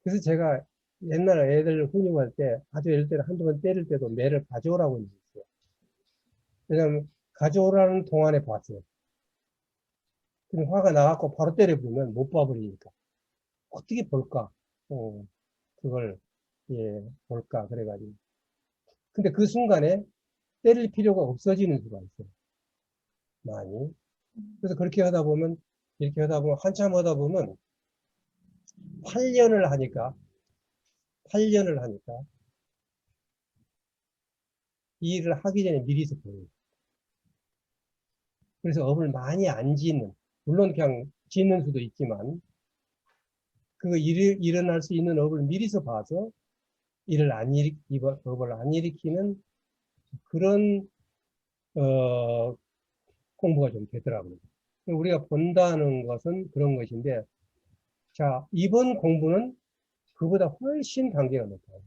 그래서 제가 옛날에 애들 훈육할 때 아주 어릴 때는 한두 번 때릴 때도 매를 가져오라고 했어요. 왜냐하면 가져오라는 동안에 봤어요. 그럼 화가 나갖고 바로 때려보면 못 봐버리니까. 어떻게 볼까? 그걸, 예, 볼까? 그래가지고. 근데 그 순간에 때릴 필요가 없어지는 수가 있어요. 많이. 그래서 그렇게 하다 보면, 이렇게 하다 보면, 한참 하다 보면, 8년을 하니까, 이 일을 하기 전에 미리서 보여요. 그래서 업을 많이 안 짓는, 물론 그냥 짓는 수도 있지만, 그 일어날 수 있는 업을 미리서 봐서, 업을 안 일으키는 그런, 공부가 좀 되더라고요. 우리가 본다는 것은 그런 것인데, 자, 이번 공부는 그보다 훨씬 단계가 높아요.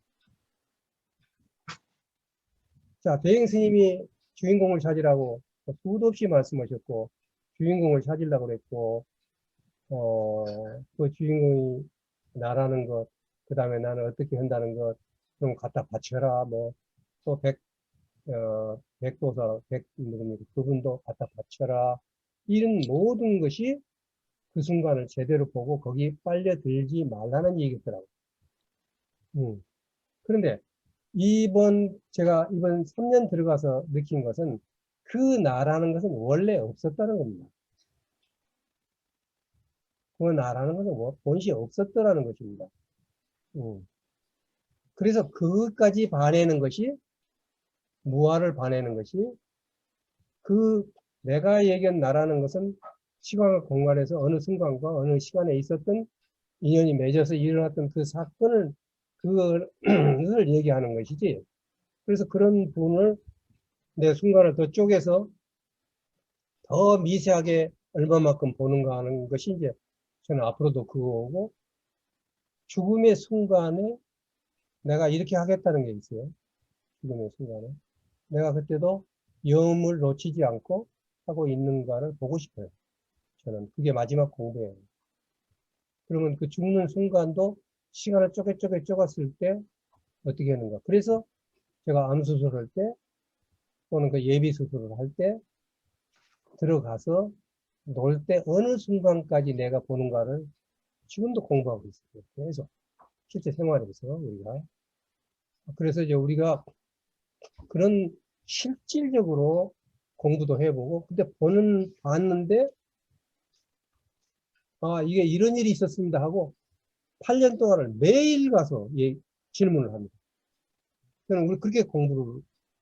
자, 대행 스님이 주인공을 찾으라고 수도 없이 말씀하셨고, 주인공을 찾으려고 그랬고, 그 주인공이 나라는 것, 그 다음에 나는 어떻게 한다는 것, 좀 갖다 바쳐라, 뭐, 또 백도사, 그분도 갖다 바쳐라. 이런 모든 것이 그 순간을 제대로 보고 거기 빨려들지 말라는 얘기였더라고요. 그런데 제가 이번 3년 들어가서 느낀 것은 그 나라는 것은 원래 없었다는 겁니다. 그 나라는 것은 본시 없었더라는 것입니다. 그래서 그것까지 봐내는 것이, 무아를 봐내는 것이, 내가 얘기한 나라는 것은 시간과 공간에서 어느 순간과 어느 시간에 있었던 인연이 맺어서 일어났던 그 사건을, 그걸 얘기하는 것이지. 그래서 그런 부분을 내 순간을 더 쪼개서 더 미세하게 얼마만큼 보는가 하는 것이 이제 저는 앞으로도 그거고, 죽음의 순간에 내가 이렇게 하겠다는 게 있어요. 죽음의 순간에. 내가 그때도 염을 놓치지 않고 하고 있는가를 보고 싶어요. 저는 그게 마지막 공부예요. 그러면 그 죽는 순간도 시간을 쪼개 쪼갔을 때 어떻게 하는가. 그래서 제가 암 수술할 때 또는 그 예비 수술을 할 때 들어가서 놀 때 어느 순간까지 내가 보는가를 지금도 공부하고 있어요. 그래서 실제 생활에서 우리가. 그래서 이제 우리가 그런 실질적으로 공부도 해보고, 근데 봤는데, 아, 이게 이런 일이 있었습니다 하고, 8년 동안을 매일 가서 질문을 합니다. 저는 우리 그렇게 공부를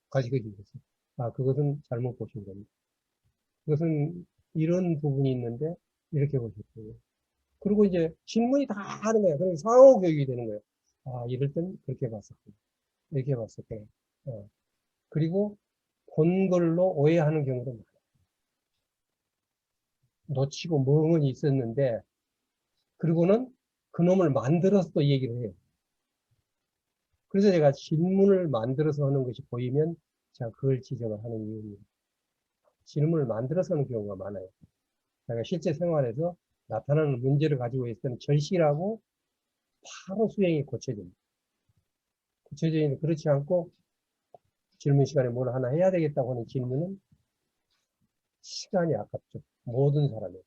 가지게 되었어요. 아, 그것은 잘못 보신 겁니다. 그것은 이런 부분이 있는데, 이렇게 보셨고요. 그리고 이제 질문이 다 하는 거예요. 그래서 상호 교육이 되는 거예요. 아, 이럴 땐 그렇게 봤었구나. 이렇게 봤었구나. 그리고 본 걸로 오해하는 경우도 많아요. 놓치고 멍은 있었는데, 그리고는 그놈을 만들어서 또 얘기를 해요. 그래서 제가 질문을 만들어서 하는 것이 보이면 제가 그걸 지적을 하는 이유입니다. 질문을 만들어서 하는 경우가 많아요. 제가 실제 생활에서 나타나는 문제를 가지고 있을 절실하고 바로 수행이 고쳐집니다. 고쳐져 있는데 그렇지 않고 질문 시간에 뭘 하나 해야 되겠다고 하는 질문은 시간이 아깝죠. 모든 사람이.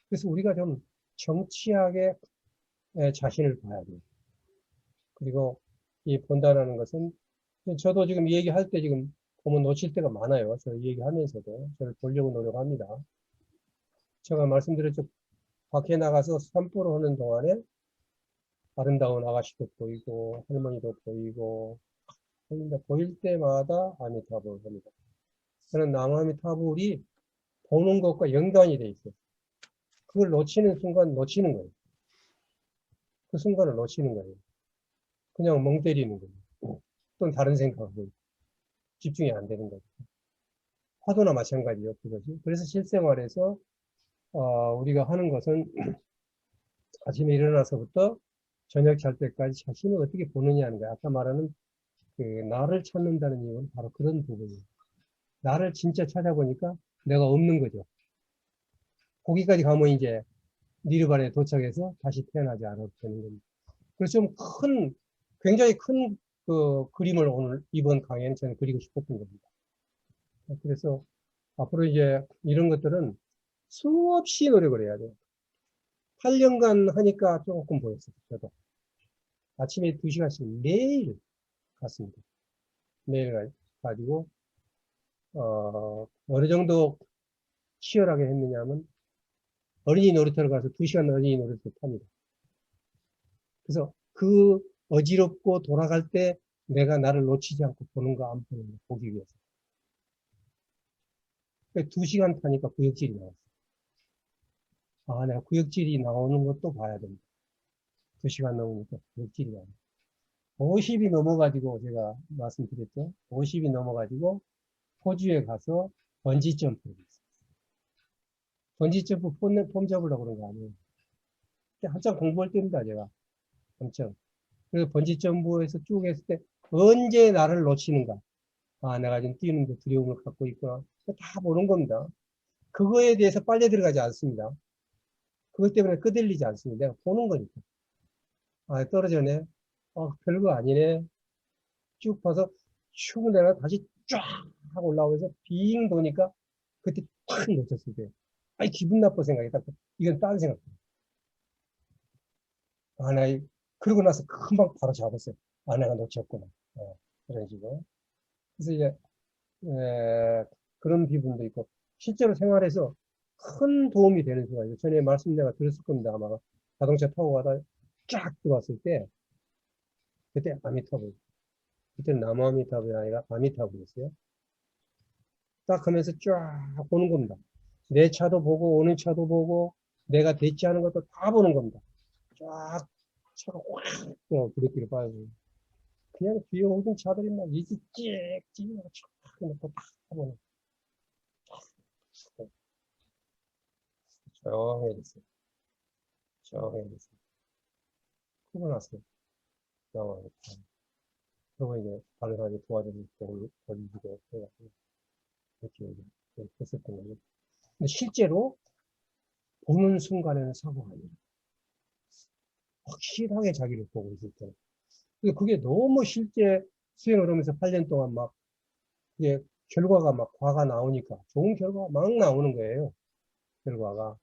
그래서 우리가 좀 정치하게 자신을 봐야 돼요. 그리고 이 본다라는 것은 저도 지금 얘기할 때 지금 보면 놓칠 때가 많아요. 저 얘기하면서도 저를 보려고 노력합니다. 제가 말씀드렸죠. 밖에 나가서 산보를 하는 동안에 아름다운 아가씨도 보이고 할머니도 보이고 보일 때마다 아미타불을 합니다. 저는 남아미타불이 보는 것과 연관이 돼 있어요. 그걸 놓치는 순간 놓치는 거예요. 그 순간을 놓치는 거예요. 그냥 멍 때리는 거예요. 또는 다른 생각하고 집중이 안 되는 거죠. 화도나 마찬가지예요, 그것이. 그래서 실생활에서 우리가 하는 것은 아침에 일어나서부터 저녁 잘 때까지 자신을 어떻게 보느냐 하는 거예요. 아까 말하는 그 나를 찾는다는 이유는 바로 그런 부분이에요. 나를 진짜 찾아보니까 내가 없는 거죠. 거기까지 가면 이제 니르바나에 도착해서 다시 태어나지 않아도 되는 겁니다. 그래서 좀 굉장히 큰 그 그림을 오늘 이번 강의는 저는 그리고 싶었던 겁니다. 그래서 앞으로 이제 이런 것들은 수없이 노력을 해야 돼요. 8년간 하니까 조금 보였어요. 저도. 아침에 2시간씩 매일 갔습니다. 매일 가지고, 어느 정도 치열하게 했느냐면, 어린이 놀이터를 가서 2시간 어린이 놀이터를 탑니다. 그래서 그 어지럽고 돌아갈 때 내가 나를 놓치지 않고 보는가 안 보는가 보기 위해서. 2시간 타니까 구역질이 나왔어요. 아, 내가 구역질이 나오는 것도 봐야 됩니다. 2시간 넘으니까 구역질이 나와요. 50이 넘어가지고 제가 말씀드렸죠. 50이 넘어가지고 호주에 가서 번지 점프를 했어요. 번지 점프 폼 잡으려고 그런 거 아니에요. 한참 공부할 때입니다, 제가. 엄청. 그래서 번지 점프에서 쭉 했을 때 언제 나를 놓치는가. 아, 내가 지금 뛰는데 두려움을 갖고 있구나. 다 보는 겁니다. 그거에 대해서 빨리 들어가지 않습니다. 그것 때문에 끄들리지 않습니다. 내가 보는 거니까. 아, 떨어져네. 별거 아니네. 쭉 봐서 쭉 내가 다시 쫙 하고 올라오면서 빙 도니까 그때 탁 놓쳤을 때. 아이, 기분 나쁜 생각이 딱, 이건 딴 생각. 아, 그러고 나서 금방 바로 잡았어요. 아, 내가 놓쳤구나. 그런 식으로. 그래서 이제, 그런 부분도 있고, 실제로 생활에서 큰 도움이 되는 순간이죠. 전에 말씀 내가 들었을 겁니다. 아마 자동차 타고 가다 쫙 들어왔을 때, 그때 아미타불. 그때는 나무 아미타불이 아니라 아미타불이었어요. 딱 하면서 쫙 보는 겁니다. 내 차도 보고, 오는 차도 보고, 내가 대치하는 것도 다 보는 겁니다. 쫙 차가 확 브레이크를 밟고. 그냥 뒤에 오던 차들이 막 이지 찍찍 쫙 해놓고 다 보는. 조용해졌어요. 조용해졌어요. 그러고 나서 나와요. 그리고 이제 다른 사람이 도와주는 돌리고 해가지고 이렇게 이제 했었던 거예요. 근데 실제로 보는 순간에는 사고가 아니에요. 확실하게 자기를 보고 있을 때. 근데 그게 너무 실제 수행을 하면서 8년 동안 막, 이게 결과가 막 과가 나오니까, 좋은 결과가 막 나오는 거예요. 결과가.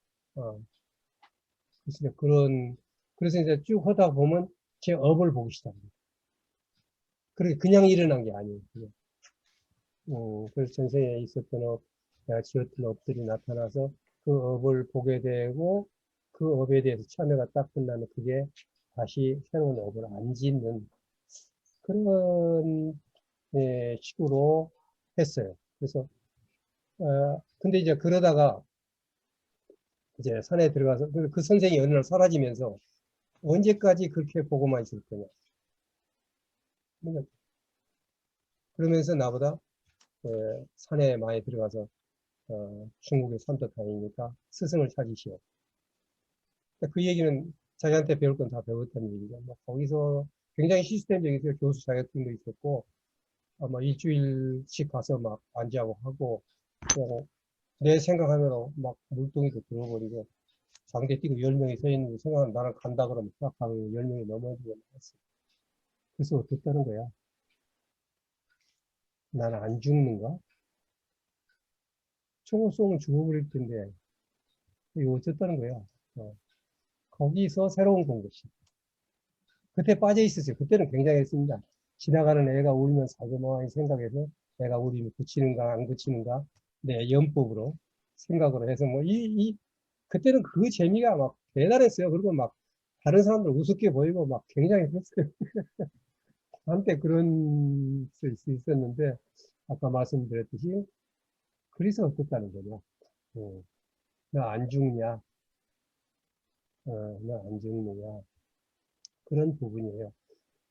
그래서 그래서 이제 쭉 하다 보면 제 업을 보기 시작합니다. 그냥 일어난 게 아니에요. 그래서 전생에 있었던 업, 내가 지었던 업들이 나타나서 그 업을 보게 되고, 그 업에 대해서 참여가 딱 끝나면 그게 다시 새로운 업을 안 짓는 그런 식으로 했어요. 그래서 근데 이제 그러다가 이제 산에 들어가서 그 선생이 어느 날 사라지면서 언제까지 그렇게 보고만 있을 거냐. 그러면서 나보다 산에 많이 들어가서 중국에 산도 다니니까 스승을 찾으시오. 그 얘기는 자기한테 배울 건 다 배웠다는 얘기죠. 뭐 거기서 굉장히 시스템적이어서 교수 자격증도 있었고 아마 일주일씩 가서 막 안지하고 하고 내 생각하면 막 물동이도 들어버리고 장대 뛰고 10명이 서 있는 거 생각하면 나랑 간다 그러면 딱 가면 10명이 넘어지고 했어. 그래서 어떻다는 거야? 나는 안 죽는가? 총을 쏘면 죽어버릴 텐데 이거 어쨌다는 거야? 거기서 새로운 공부시. 그때 빠져 있었어요. 그때는 굉장했습니다. 지나가는 애가 울면 살그머니 생각해서 애가 울리면 붙이는가 안 붙이는가 내 연법으로 생각으로 해서 뭐 그때는 그 재미가 막 대단했어요. 그리고 막 다른 사람들 우습게 보이고 막 굉장히 했어요. 한때 그런 수 있었는데 아까 말씀드렸듯이 그래서 어떻다는 거냐. 너 안 죽냐? 너 안 죽느냐? 그런 부분이에요.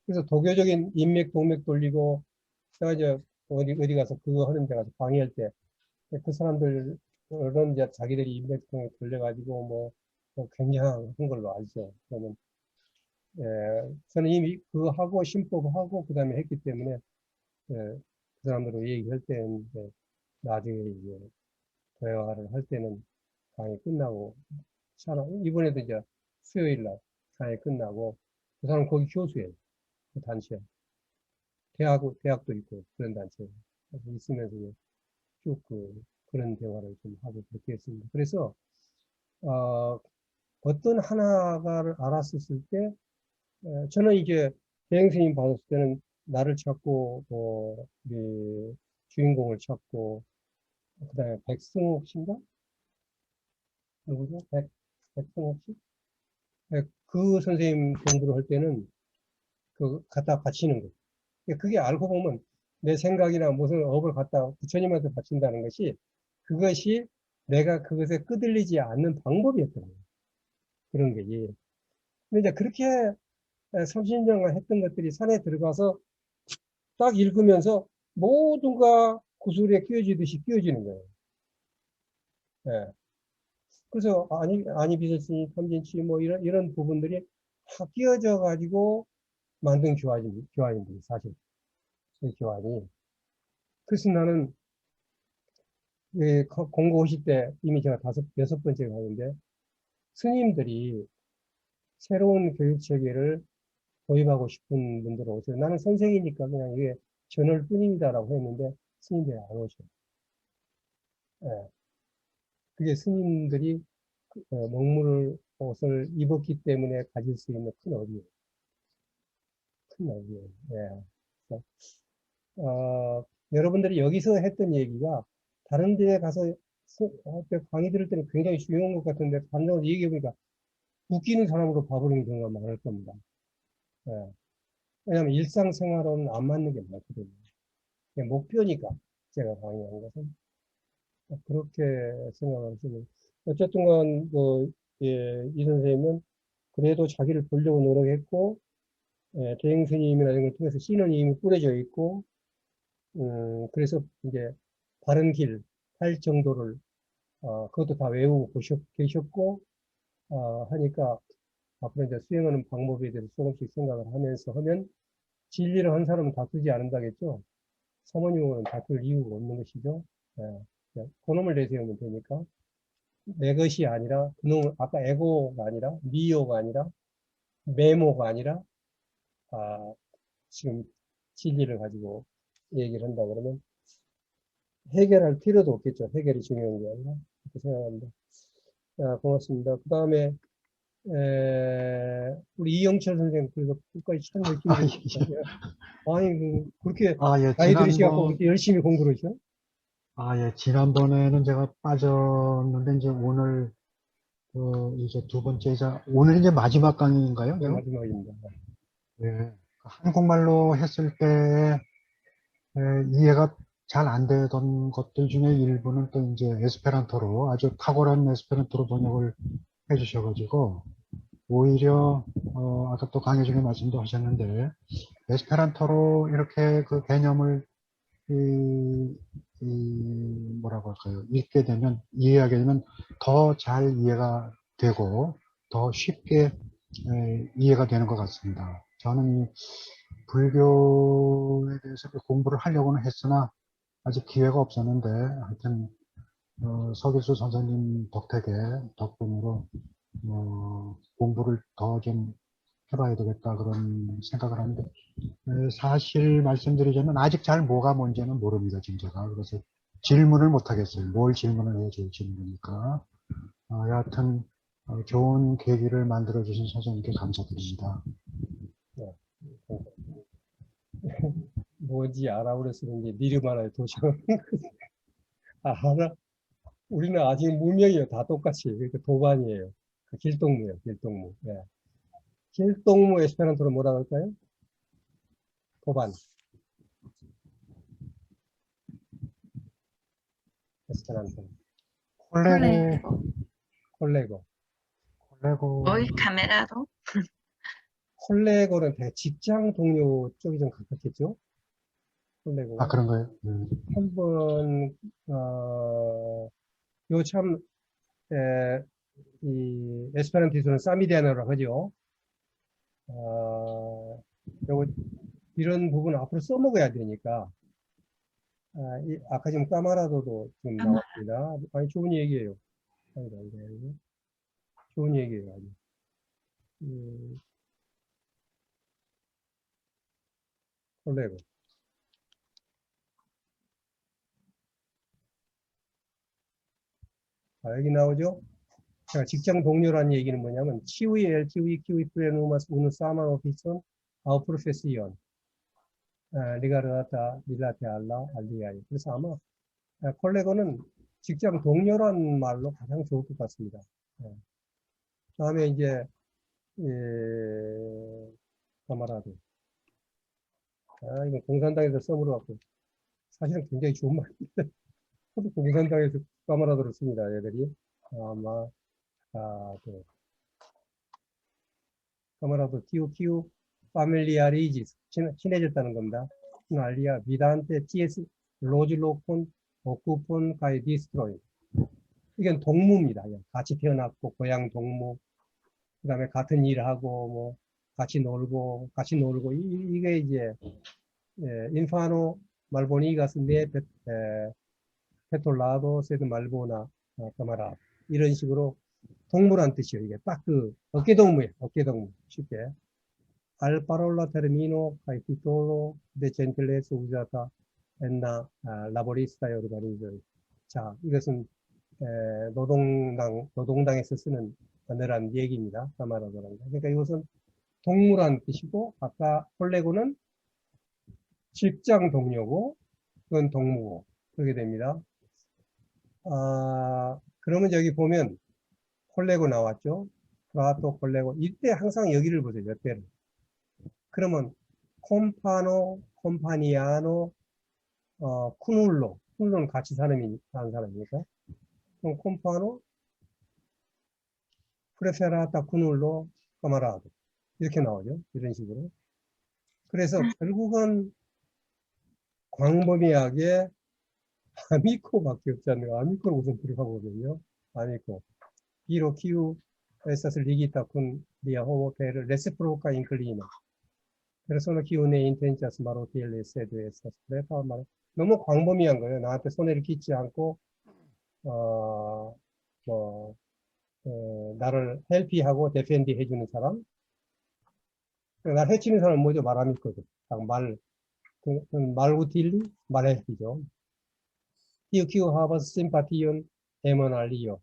그래서 도교적인 인맥, 동맥 돌리고, 제가 이제 어디 가서 그거 하는 데 가서 강의할 때, 그 사람들은 이제 자기들이 인맥, 동맥 돌려가지고 뭐 굉장한 걸로 알죠. 그러면, 저는 이미 그거 하고, 신법하고, 그 다음에 했기 때문에, 그 사람들하고 얘기할 때는, 이제 나중에 이제 대화를 할 때는 강의 끝나고, 이번에도 이제 수요일 날 강의 끝나고, 그 사람 거기 교수예요. 그 단체. 대학도 있고, 그런 단체. 있으면서 쭉 그런 대화를 좀 하고 그렇게 했습니다. 그래서, 어떤 하나를 알았었을 때, 저는 이제 대행스님 받았을 때는 나를 찾고, 우리 주인공을 찾고, 그 다음에 백승옥 씨인가? 누구죠? 백승옥 씨? 네, 그 선생님 공부를 할 때는 갖다 바치는 거예요. 그게 알고 보면 내 생각이나 무슨 업을 갖다 부처님한테 바친다는 것이 그것이 내가 그것에 끄들리지 않는 방법이었더라고요. 그런 게. 예. 근데 이제 그렇게 30년간 했던 것들이 산에 들어가서 딱 읽으면서 모두가 구슬에 끼워지듯이 끼워지는 거예요. 예. 그래서 아니 비서스니 탐진치 뭐 이런 부분들이 다 끼워져 가지고 만든 교환인데 사실 그 교환이. 그래서 나는 공고 오실 때 이미 제가 여섯 번째 가는데 스님들이 새로운 교육 체계를 도입하고 싶은 분들 오세요. 나는 선생이니까 그냥 이게 전할 뿐입니다라고 했는데 스님들이 안 오셔요. 예. 그게 스님들이 옷을 입었기 때문에 가질 수 있는 큰 업이에요. 큰 업이에요. 예. 그래서, 여러분들이 여기서 했던 얘기가 다른 데에 가서 강의 들을 때는 굉장히 중요한 것 같은데 반대로 얘기해보니까 웃기는 사람으로 봐버리는 경우가 많을 겁니다. 예. 왜냐하면 일상생활로는 안 맞는 게 많거든요. 그게 목표니까 제가 강의한 것은 그렇게 생각하시면 어쨌든 간 이 선생님은 그래도 자기를 보려고 노력했고 대행 스님이나 이런 걸 통해서 씨는 이미 뿌려져 있고 그래서 이제 바른 길 할 정도를 그것도 다 외우고 계셨고 하니까 앞으로 이제 수행하는 방법에 대해서 조금씩 생각을 하면서 하면 진리를 한 사람은 다투지 않는다겠죠. 사모님은 다툴 이유가 없는 것이죠. 그놈을 내세우면 되니까 내 것이 아니라 그놈을 아까 에고가 아니라 미호가 아니라 메모가 아니라 지금 진리를 가지고 얘기를 한다 그러면 해결할 필요도 없겠죠. 해결이 중요한 게 아니라 그렇게 생각합니다. 자, 고맙습니다. 그 다음에 우리 이영철 선생님 그래서 끝까지 참 열심히 하셨어요. 아니 그렇게 예, 나이 들으시갖고 그렇게 열심히 공부를 하셔? 예, 지난번에는 제가 빠졌는데, 이제 오늘, 이제 두 번째이자, 오늘 이제 마지막 강의인가요? 네, 마지막입니다. 예. 한국말로 했을 때, 이해가 잘 안 되던 것들 중에 일부는 또 이제 에스페란토로, 아주 탁월한 에스페란토로 번역을 해 주셔가지고, 오히려, 아까 또 강의 중에 말씀도 하셨는데, 에스페란토로 이렇게 그 개념을 뭐라고 할까요? 읽게 되면, 이해하게 되면 더 잘 이해가 되고, 더 쉽게 이해가 되는 것 같습니다. 저는 불교에 대해서 공부를 하려고는 했으나, 아직 기회가 없었는데, 하여튼, 서길수 선생님 덕분으로, 공부를 더 좀 해봐야 되겠다, 그런 생각을 하는데, 사실 말씀드리자면 아직 잘 뭐가 뭔지는 모릅니다, 지금 제가. 그래서 질문을 못 하겠어요. 뭘 질문을 해야 될지 모르니까. 여하튼 좋은 계기를 만들어 주신 선생님께 감사드립니다. 뭔지 알아버렸으면 이제 니르마나에 도착하는 거지. 알아? 우리는 아직 문명이에요. 다 똑같이. 그러니까 도반이에요. 길동무예요. 길동무. 예. 길동무 에스페란토로 뭐라고 할까요? 도반. 에스페란토. 콜레고, 콜레고. 콜레고, Hoy 카메라로 콜레고는 직장 동료 쪽이 좀 가깝겠죠? 콜레고가. 아, 그런 거예요? 한번, 요 참, 이 에스페란토에서는 사미디아나라고 하죠. 요거, 이런 부분 앞으로 써먹어야 되니까. 아까 지금 까마라도도 좀 나왔습니다. 아니, 좋은 얘기예요. 아니다, 이거. 좋은 얘기예요, 아주. 콜레고. 여기 나오죠? 제가 직장 동료라는 얘기는 뭐냐면, 치우이 엘 치우이 키우이 프레누마스 우누 사만 오피슨 아우 프로페시온 리가르타 릴라테 알라 알리아이. 그래서 아마 콜레고는 직장 동료라는 말로 가장 좋을 것 같습니다. 다음에 이제 카마라드. 이건 공산당에서 써으로 갖고 사실은 굉장히 좋은 말인데 저도 공산당에서 카마라드를 씁니다. 얘들이 아마 카마라드 키우 파밀리아리지 친해졌다는 겁니다. 알리아 비단테 TS 로즈로콘 오쿠폰 가이 디스트로이. 이건 동무입니다. 같이 태어났고 고향 동무. 그 다음에 같은 일하고 뭐 같이 놀고 이게 이제 인파노 말보니가스 네 페톨라도 세드 말보나 까마라 이런 식으로 동무란 뜻이에요. 이게 딱 그 어깨동무예요. 어깨동무 쉽게 알파롤라 테르미노 카이 티톨로 데 젠틀레스 우자타 엔나 라보리스타 요르바니죠. 자, 이것은 노동당에서 쓰는 언어란 얘기입니다. 까마라도라는 거. 그러니까 이것은 동무란 뜻이고, 아까 콜레고는 직장 동료고, 그건 동무고, 그렇게 됩니다. 그러면 여기 보면 콜레고 나왔죠? 프라토 콜레고. 이때 항상 여기를 보세요. 몇 배를. 그러면 콤파노, 콤파니아노, 쿠눌로는 같이 사는 사람이니까. 그럼 콤파노, 프레페라타 쿠눌로, 까마라도. 이렇게 나오죠. 이런 식으로. 그래서 결국은 광범위하게 아미코밖에 없지 않나요? 아미코를 우선 들어가거든요. 아미코. 비로 키우 에사스 리기타쿤 리아 호모테르 레스프로카 인클리노. 그래서 키우네 인텐자스 마로티엘레 세드 에사스 레파 말. 너무 광범위한 거예요. 나한테 손해를 끼치지 않고 나를 헬피하고 데펜디 해주는 사람. 날 해치는 사람은 뭐죠? 말아미거든. 말우틸리? 말헬피죠. 키우 하버스 심파티온 에머날리오.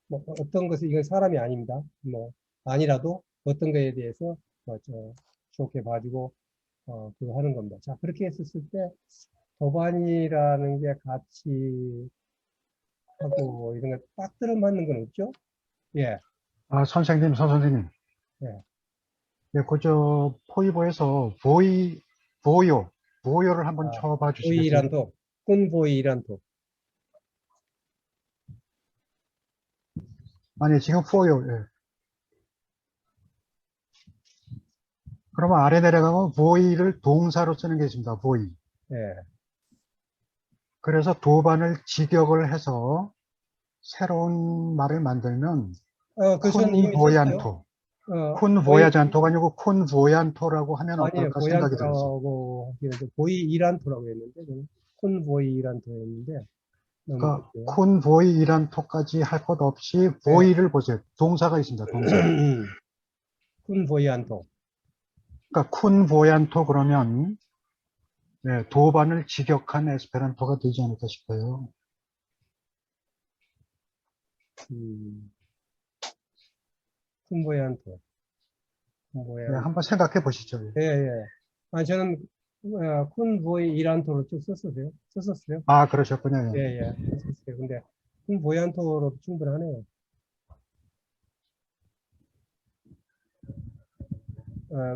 뭐 어떤 것을 이건 사람이 아닙니다. 뭐 아니라도 어떤 거에 대해서 좋게 봐주고 그거 하는 겁니다. 자, 그렇게 했었을 때 도반이라는 게 같이 하고 이런 거 딱 들어맞는 건 없죠? 예. 선생님. 예. 예, 그저 포이보에서 보요를 한번 쳐봐 주시겠어요? 보이란토, 꾼보이란토. 아니, 지금 포요. 예. 그러면 아래 내려가면 보이를 동사로 쓰는 게 있습니다. 보이. 예. 그래서 도반을 직역을 해서 새로운 말을 만들면 그것은 이미 쿤보얀토. 쿤보야잔토가 아니고 쿤보얀토라고 하면 아니에요. 어떨까 생각이 들었어요. 보얀토라고 보이이란토라고 했는데 쿤보이이란토였는데 그러니까 쿤보이이란토까지 할 것 없이 보이를 보세요. 동사가 있습니다. 동사. 쿤보이안토. 그러니까 쿤보얀토 그러면 네, 도반을 직역한 에스페란토가 되지 않을까 싶어요. 쿤보이안토. 네, 한번 생각해 보시죠. 예, 예. 저는 쿤보이이란토로 쭉 썼었어요. 아, 그러셨군요. 예, 예. 썼었어요. 근데 쿤보이안토로도 충분하네요.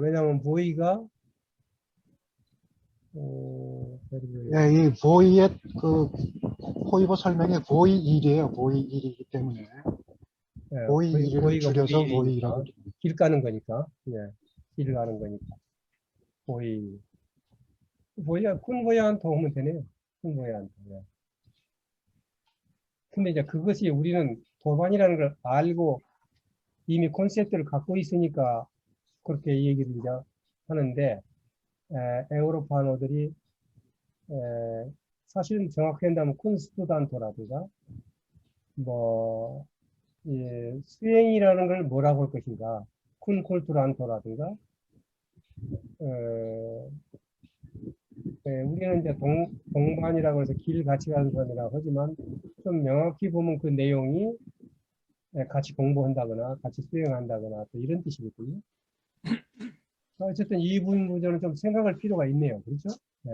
왜냐하면 보이가 예, 이 보이의 그 포이버 설명이 보이 1이에요. 보이 1이기 때문에 보이 1을 줄여서 보이라고. 길 가는 거니까. 예. 길 가는 거니까. 보이. 쿤보야한테 오면 되네요. 쿤보야한테. 예. 근데 이제 그것이 우리는 도반이라는 걸 알고 이미 콘셉트를 갖고 있으니까 그렇게 얘기를 이제 하는데, 에우로파노들이, 사실은 정확히 한다면 쿤스투단토라든가, 뭐, 수행이라는 걸 뭐라고 할 것인가, 쿤콜투란토라든가, 우리는 이제 동반이라고 해서 길 같이 가는 사람이라고 하지만, 좀 명확히 보면 그 내용이 같이 공부한다거나, 같이 수행한다거나, 또 이런 뜻이거든요. 어쨌든 이 부분은 좀 생각할 필요가 있네요. 그렇죠? 네.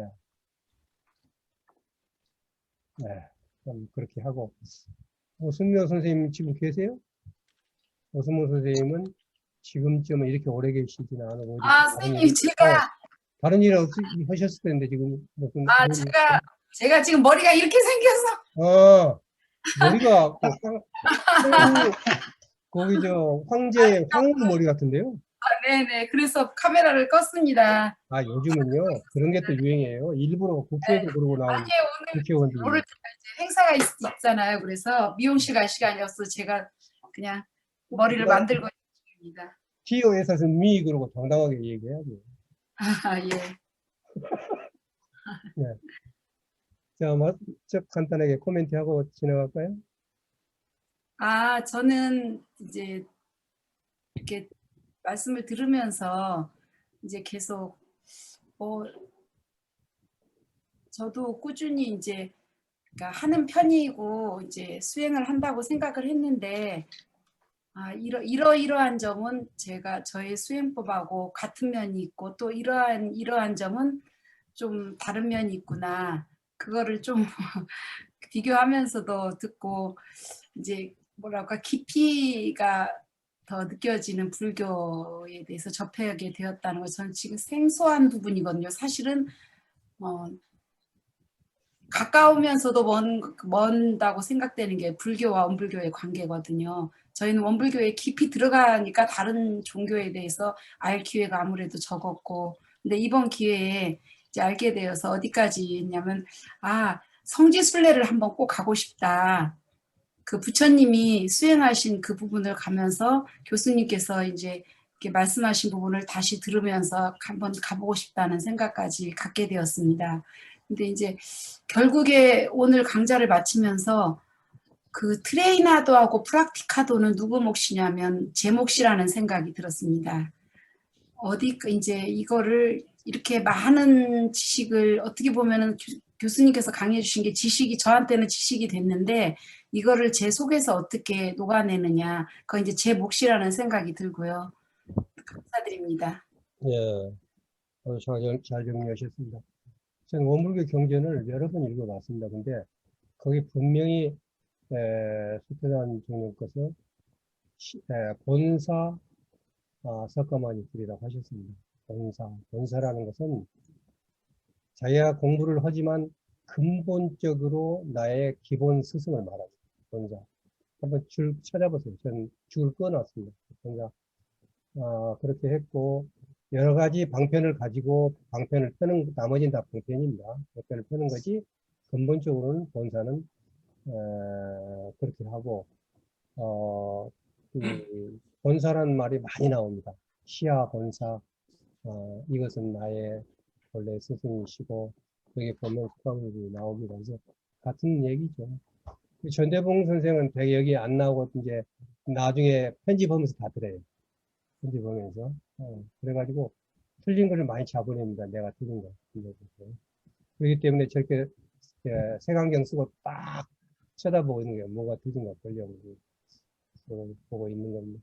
네. 좀 그렇게 하고. 오승묘 선생님 지금 계세요? 오승묘 선생님은 지금쯤은 이렇게 오래 계시지는 않고, 선생님, 제가, 다른 일 하셨을 텐데, 지금 무슨. 제가 지금 머리가 이렇게 생겨서. 머리가, 거기 황제, 황후 머리 같은데요? 네네. 그래서 카메라를 껐습니다. 요즘은요, 그런 게 또 유행이에요. 일부러 국회에도 그러고 나오는 오늘 국회의원들이. 이제 행사가 있잖아요. 그래서 미용실 갈 시간이 없어서 제가 그냥 머리를 만들고 있습니다. TO에서는 미 그러고 당당하게 얘기해야죠. 예. 네. 자, 간단하게 코멘트하고 지나갈까요? 저는 이제 이렇게 말씀을 들으면서 이제 계속 저도 꾸준히 이제 그러니까 하는 편이고 이제 수행을 한다고 생각을 했는데 이러한 점은 제가 저의 수행법하고 같은 면이 있고 또 이러한 점은 좀 다른 면이 있구나. 그거를 좀 비교하면서도 듣고 이제 뭐랄까 깊이가 더 느껴지는 불교에 대해서 접하게 되었다는 거 저는 지금 생소한 부분이거든요. 사실은 가까우면서도 먼다고 생각되는 게 불교와 원불교의 관계거든요. 저희는 원불교에 깊이 들어가니까 다른 종교에 대해서 알 기회가 아무래도 적었고, 근데 이번 기회에 이제 알게 되어서 어디까지 했냐면, 성지순례를 한번 꼭 가고 싶다. 그 부처님이 수행하신 그 부분을 가면서 교수님께서 이제 이렇게 말씀하신 부분을 다시 들으면서 한번 가보고 싶다는 생각까지 갖게 되었습니다. 근데 이제 결국에 오늘 강좌를 마치면서 그 트레이나도하고 프락티카도는 누구 몫이냐면 제 몫이라는 생각이 들었습니다. 이제 이거를 이렇게 많은 지식을 어떻게 보면은 교수님께서 강의해 주신 게 저한테는 지식이 됐는데 이거를 제 속에서 어떻게 녹아내느냐, 그건 이제 제 몫이라는 생각이 들고요. 감사드립니다. 예, 잘 정리하셨습니다. 저는 원불교 경전을 여러 번 읽어봤습니다. 근데 거기 분명히 수태단 종님께서 본사 석가마니 길이라고 하셨습니다. 본사라는 것은 자기가 공부를 하지만 근본적으로 나의 기본 스승을 말합니다. 본사. 한번 줄 찾아보세요. 저는 줄을 꺼놨습니다. 본사. 그렇게 했고, 여러 가지 방편을 가지고 방편을 펴는, 나머지는 다 방편입니다. 방편을 펴는 거지, 근본적으로는 본사는, 그렇게 하고, 본사라는 말이 많이 나옵니다. 시야 본사, 이것은 나의 원래 스승이시고, 여기 보면 수강이 나옵니다. 그래서 같은 얘기죠. 전대봉 선생은 되게 여기 안 나오고, 이제 나중에 편집하면서 다 들어요. 편집하면서. 그래가지고, 틀린 거를 많이 잡아냅니다. 내가 틀린 거. 그렇기 때문에 저렇게 색안경 쓰고 딱 쳐다보고 있는 게 뭐가 틀린가 보려고 보고 있는 겁니다.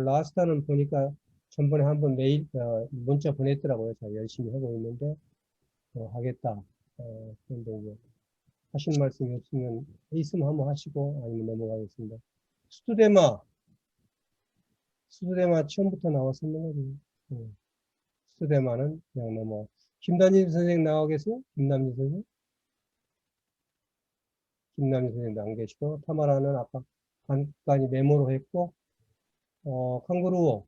라스타는 보니까 전번에 한번 메일, 문자 보냈더라고요. 제가 열심히 하고 있는데, 하겠다. 그런데 이제 하실 말씀이 있으면 한번 하시고, 아니면 넘어가겠습니다. 스투데마 처음부터 나왔었는 거죠. 스투데마는 그냥 김단진 선생님 나오겠어요? 김남진 선생님? 김남진 선생님도 안 계시고, 타마라는 아까 간단히 메모로 했고, 칸구루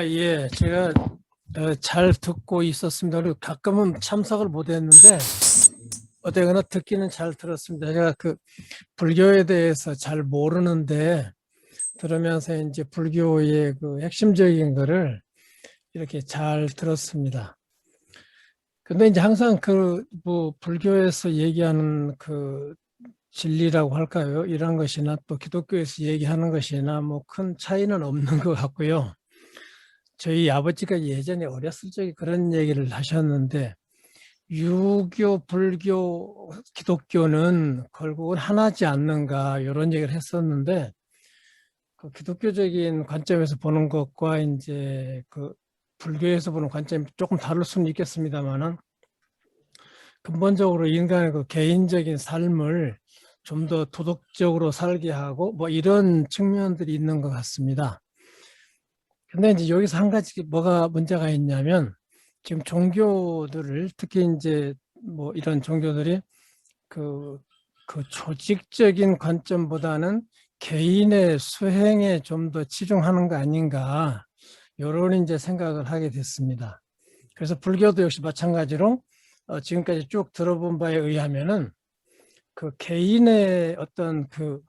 예. 제가 잘 듣고 있었습니다. 그리고 가끔은 참석을 못 했는데, 어쨌거나 듣기는 잘 들었습니다. 제가 그 불교에 대해서 잘 모르는데, 들으면서 이제 불교의 그 핵심적인 거를 이렇게 잘 들었습니다. 근데 이제 항상 그 뭐 불교에서 얘기하는 그 진리라고 할까요? 이런 것이나 또 기독교에서 얘기하는 것이나 뭐 큰 차이는 없는 것 같고요. 저희 아버지가 예전에 어렸을 적에 그런 얘기를 하셨는데, 유교, 불교, 기독교는 결국은 하나지 않는가 이런 얘기를 했었는데, 그 기독교적인 관점에서 보는 것과 이제 그 불교에서 보는 관점이 조금 다를 수는 있겠습니다만은, 근본적으로 인간의 그 개인적인 삶을 좀 더 도덕적으로 살게 하고 뭐 이런 측면들이 있는 것 같습니다. 근데 이제 여기서 한 가지 뭐가 문제가 있냐면, 지금 종교들을 특히 이제 뭐 이런 종교들이 그 조직적인 관점보다는 개인의 수행에 좀 더 치중하는 거 아닌가, 이런 이제 생각을 하게 됐습니다. 그래서 불교도 역시 마찬가지로 지금까지 쭉 들어본 바에 의하면은 그 개인의 어떤 그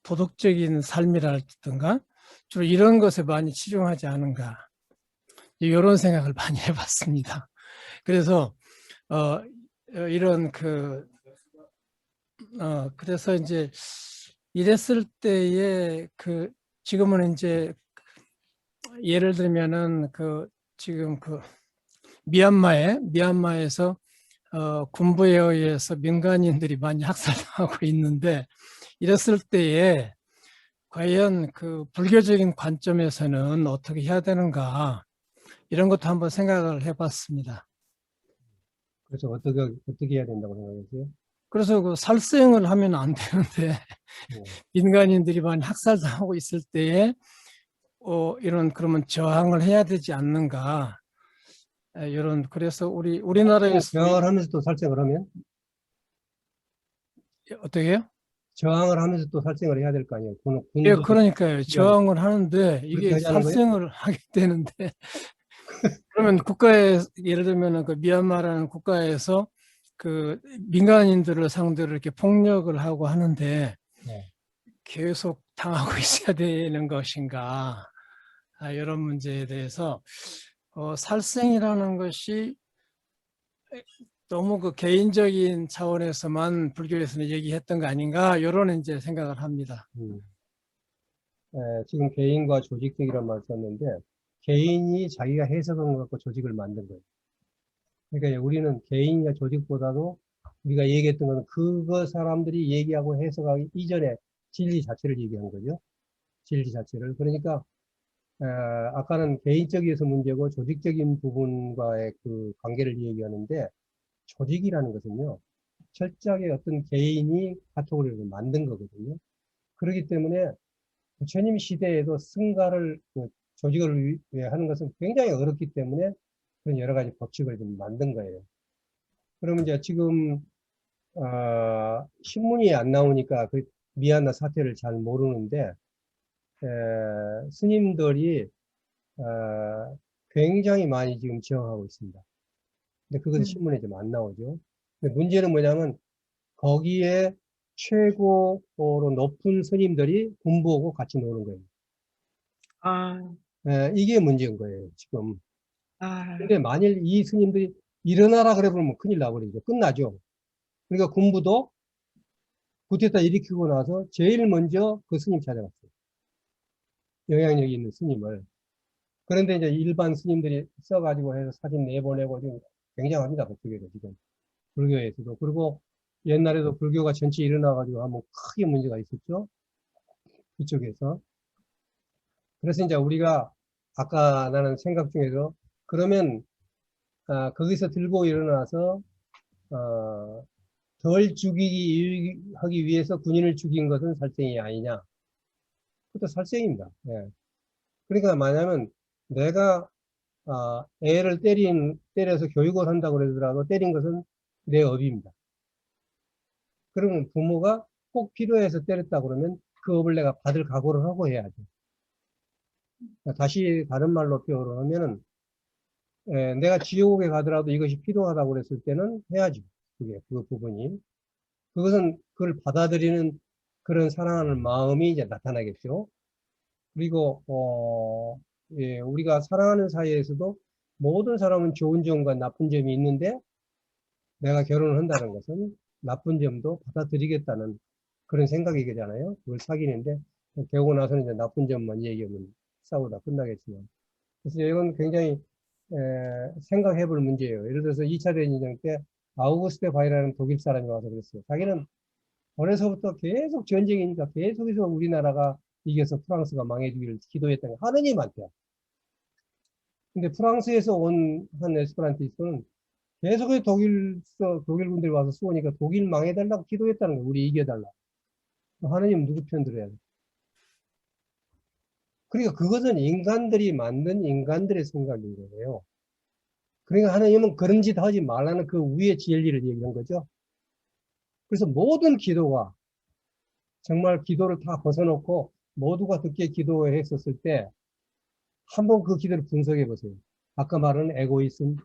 도덕적인 삶이랄든가 주로 이런 것에 많이 치중하지 않은가, 이런 생각을 많이 해봤습니다. 그래서 이런 그래서 이제 이랬을 때에 그 지금은 이제 예를 들면은 지금 미얀마에서 군부에 의해서 민간인들이 많이 학살당하고 있는데, 이랬을 때에 과연 그 불교적인 관점에서는 어떻게 해야 되는가, 이런 것도 한번 생각을 해봤습니다. 그래서 어떻게 해야 된다고 생각하세요? 그래서 그 살생을 하면 안 되는데 네. 민간인들이 많이 학살당하고 있을 때에 이런 그러면 저항을 해야 되지 않는가, 이런. 그래서 우리나라에서 저항을 하면서 또 살생을 하면? 어떻게 해요? 저항을 하면서 또 살생을 해야 될 거 아니에요. 예, 군도 그러니까요. 저항을 하는데 그렇게 이게 하자는 거예요? 살생을 하게 되는데 그러면 예를 들면 그 미얀마라는 국가에서 그 민간인들을 상대로 이렇게 폭력을 하고 하는데 네. 계속 당하고 있어야 되는 것인가, 이런 문제에 대해서 살생이라는 것이 너무 그 개인적인 차원에서만 불교에서는 얘기했던 거 아닌가, 이런 이제 생각을 합니다. 지금 개인과 조직적이라는 말 썼는데, 개인이 자기가 해석한 것 갖고 조직을 만든 거예요. 그러니까 우리는 개인이나 조직보다도 우리가 얘기했던 거는 그거 사람들이 얘기하고 해석하기 이전에 진리 자체를 얘기한 거죠. 진리 자체를. 그러니까 아까는 개인적이어서 문제고 조직적인 부분과의 그 관계를 얘기하는데, 조직이라는 것은요, 철저하게 어떤 개인이 카테고리를 만든 거거든요. 그렇기 때문에 부처님 시대에도 승가를, 조직을 위해 하는 것은 굉장히 어렵기 때문에 그런 여러 가지 법칙을 좀 만든 거예요. 그러면 이제 지금, 신문이 안 나오니까 그 미얀마 사태를 잘 모르는데, 스님들이, 굉장히 많이 지금 저항하고 있습니다. 근데 그것이 신문에 좀 안 나오죠. 근데 문제는 뭐냐면, 거기에 최고로 높은 스님들이 군부하고 같이 노는 거예요. 이게 문제인 거예요, 지금. 근데 만일 이 스님들이 일어나라 그래 보면 큰일 나버리죠. 끝나죠. 그러니까 군부도 쿠데타 일으키고 나서 제일 먼저 그 스님 찾아갔어요. 영향력이 있는 스님을. 그런데 이제 일반 스님들이 써가지고 해서 사진 내보내고 지금 굉장합니다. 그쪽에도 지금. 불교에서도. 그리고 옛날에도 불교가 전체 일어나가지고 한번 크게 문제가 있었죠. 이쪽에서. 그래서 이제 우리가 아까 나는 생각 중에서 그러면 거기서 들고 일어나서 덜 죽이기 하기 위해서 군인을 죽인 것은 살생이 아니냐. 그것도 살생입니다. 예. 그러니까 만약은 내가 애를 때려서 교육을 한다고 그러더라도 때린 것은 내 업입니다. 그러면 부모가 꼭 필요해서 때렸다 그러면 그 업을 내가 받을 각오를 하고 해야죠. 다시 다른 말로 표현을 하면은 내가 지옥에 가더라도 이것이 필요하다고 그랬을 때는 해야죠. 그 부분이. 그것은 그걸 받아들이는 그런 사랑하는 마음이 이제 나타나겠죠. 그리고 예, 우리가 사랑하는 사이에서도 모든 사람은 좋은 점과 나쁜 점이 있는데 내가 결혼을 한다는 것은 나쁜 점도 받아들이겠다는 그런 생각이잖아요. 그걸 사귀는데 결국 나서는 이제 나쁜 점만 얘기하면 싸우다 끝나겠지만. 그래서 이건 굉장히 생각해 볼 문제예요. 예를 들어서 2차 대전쟁 때 아우구스테 바이라는 독일 사람이 와서 그랬어요. 자기는 어려서부터 계속 전쟁이니까 계속해서 우리나라가 이겨서 프랑스가 망해주기를 기도했다는 게 하느님한테. 근데 프랑스에서 온 한 에스페란티스트는 계속해서 독일 군들이 와서 쏘니까 독일 망해달라고 기도했다는 거예요. 우리 이겨달라고. 하느님 누구 편 들어야 돼? 그러니까 그것은 인간들이 만든 인간들의 생각인 거예요. 그러니까 하나님은 그런 짓 하지 말라는 그 위의 진리를 얘기한 거죠. 그래서 모든 기도가 정말 기도를 다 벗어놓고 모두가 듣게 기도했었을 때 한번 그 기도를 분석해 보세요. 아까 말한 에고이즘,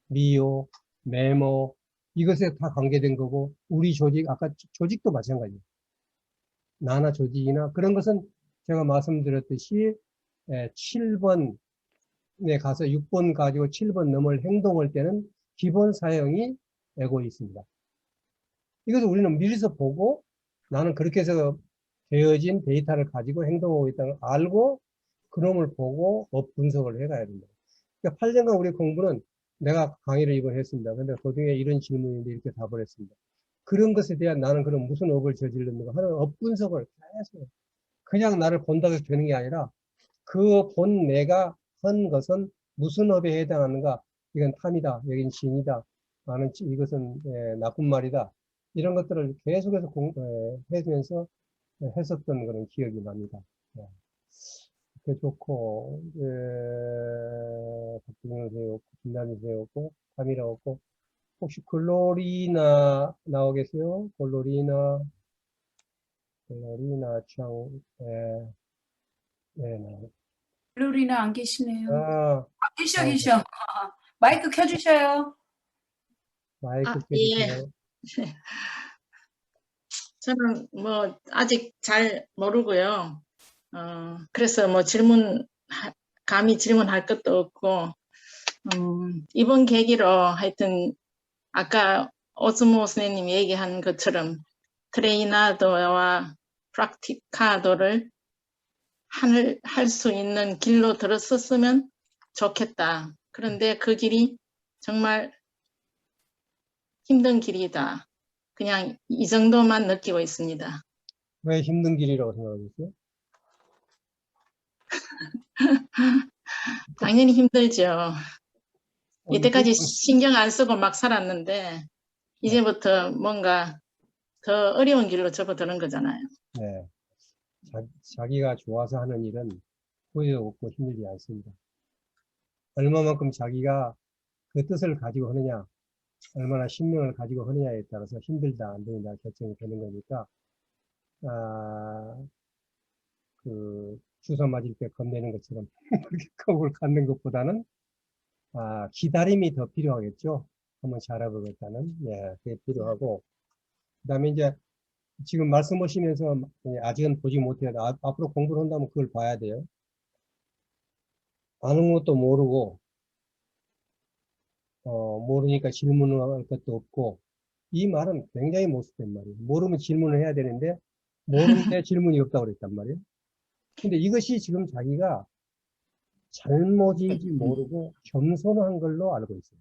미요, 메모 이것에 다 관계된 거고 우리 조직, 아까 조직도 마찬가지예요. 나나 조직이나 그런 것은 제가 말씀드렸듯이 7번에 가서 6번 가지고 7번 넘을 행동할 때는 기본 사형이 에고이즘이다. 이것을 우리는 미리서 보고 나는 그렇게 해서 되어진 데이터를 가지고 행동하고 있다는 걸 알고 그놈을 보고 분석을 해가야 된다. 그러니까 8년간 우리 공부는 내가 강의를 이번 했습니다. 근데 그중에 이런 질문인데 이렇게 답을 했습니다. 그런 것에 대한 나는 그럼 무슨 업을 저질렀는가 하는 업 분석을 계속 그냥 나를 본다고 해서 되는 게 아니라 그 본 내가 한 것은 무슨 업에 해당하는가 이건 탐이다 여긴 진이다 나는 이것은 나쁜 말이다 이런 것들을 계속해서 해주면서 했었던 그런 기억이 납니다. 그 좋고 박준호 세웠고 김남희 세웠고 탐이라고 혹시 글로리나 나오겠어요? 글로리나 청 네. 글로리나 안 계시네요. 아, 계셔. 마이크 켜주셔요. 마이크 예. 켜주세요. 저는 뭐 아직 잘 모르고요. 그래서 뭐 감히 질문할 것도 없고, 이번 계기로 하여튼 아까 오스모 선생님이 얘기한 것처럼 트레이나도와 프락티카도를 할 수 있는 길로 들었었으면 좋겠다. 그런데 그 길이 정말 힘든 길이다. 그냥 이 정도만 느끼고 있습니다. 왜 힘든 길이라고 생각하셨어요? 당연히 힘들죠. 이때까지 신경 안 쓰고 막 살았는데 이제부터 뭔가 더 어려운 길로 접어드는 거잖아요. 네. 자기가 좋아서 하는 일은 후회도 없고 힘들지 않습니다. 얼마만큼 자기가 그 뜻을 가지고 하느냐, 얼마나 신명을 가지고 하느냐에 따라서 힘들다, 안 된다 결정이 되는 거니까, 그 주사 맞을 때 겁내는 것처럼 그렇게 겁을 갖는 것보다는 기다림이 더 필요하겠죠. 한번 잘해보겠다는, 그게 필요하고, 그 다음에 이제 지금 말씀하시면서 아직은 보지 못해요. 앞으로 공부를 한다면 그걸 봐야 돼요. 아는 것도 모르고, 모르니까 질문을 할 것도 없고, 이 말은 굉장히 못쓰된 말이에요. 모르면 질문을 해야 되는데, 모르는데 질문이 없다고 그랬단 말이에요. 근데 이것이 지금 자기가 잘못인지 모르고 겸손한 걸로 알고 있어요.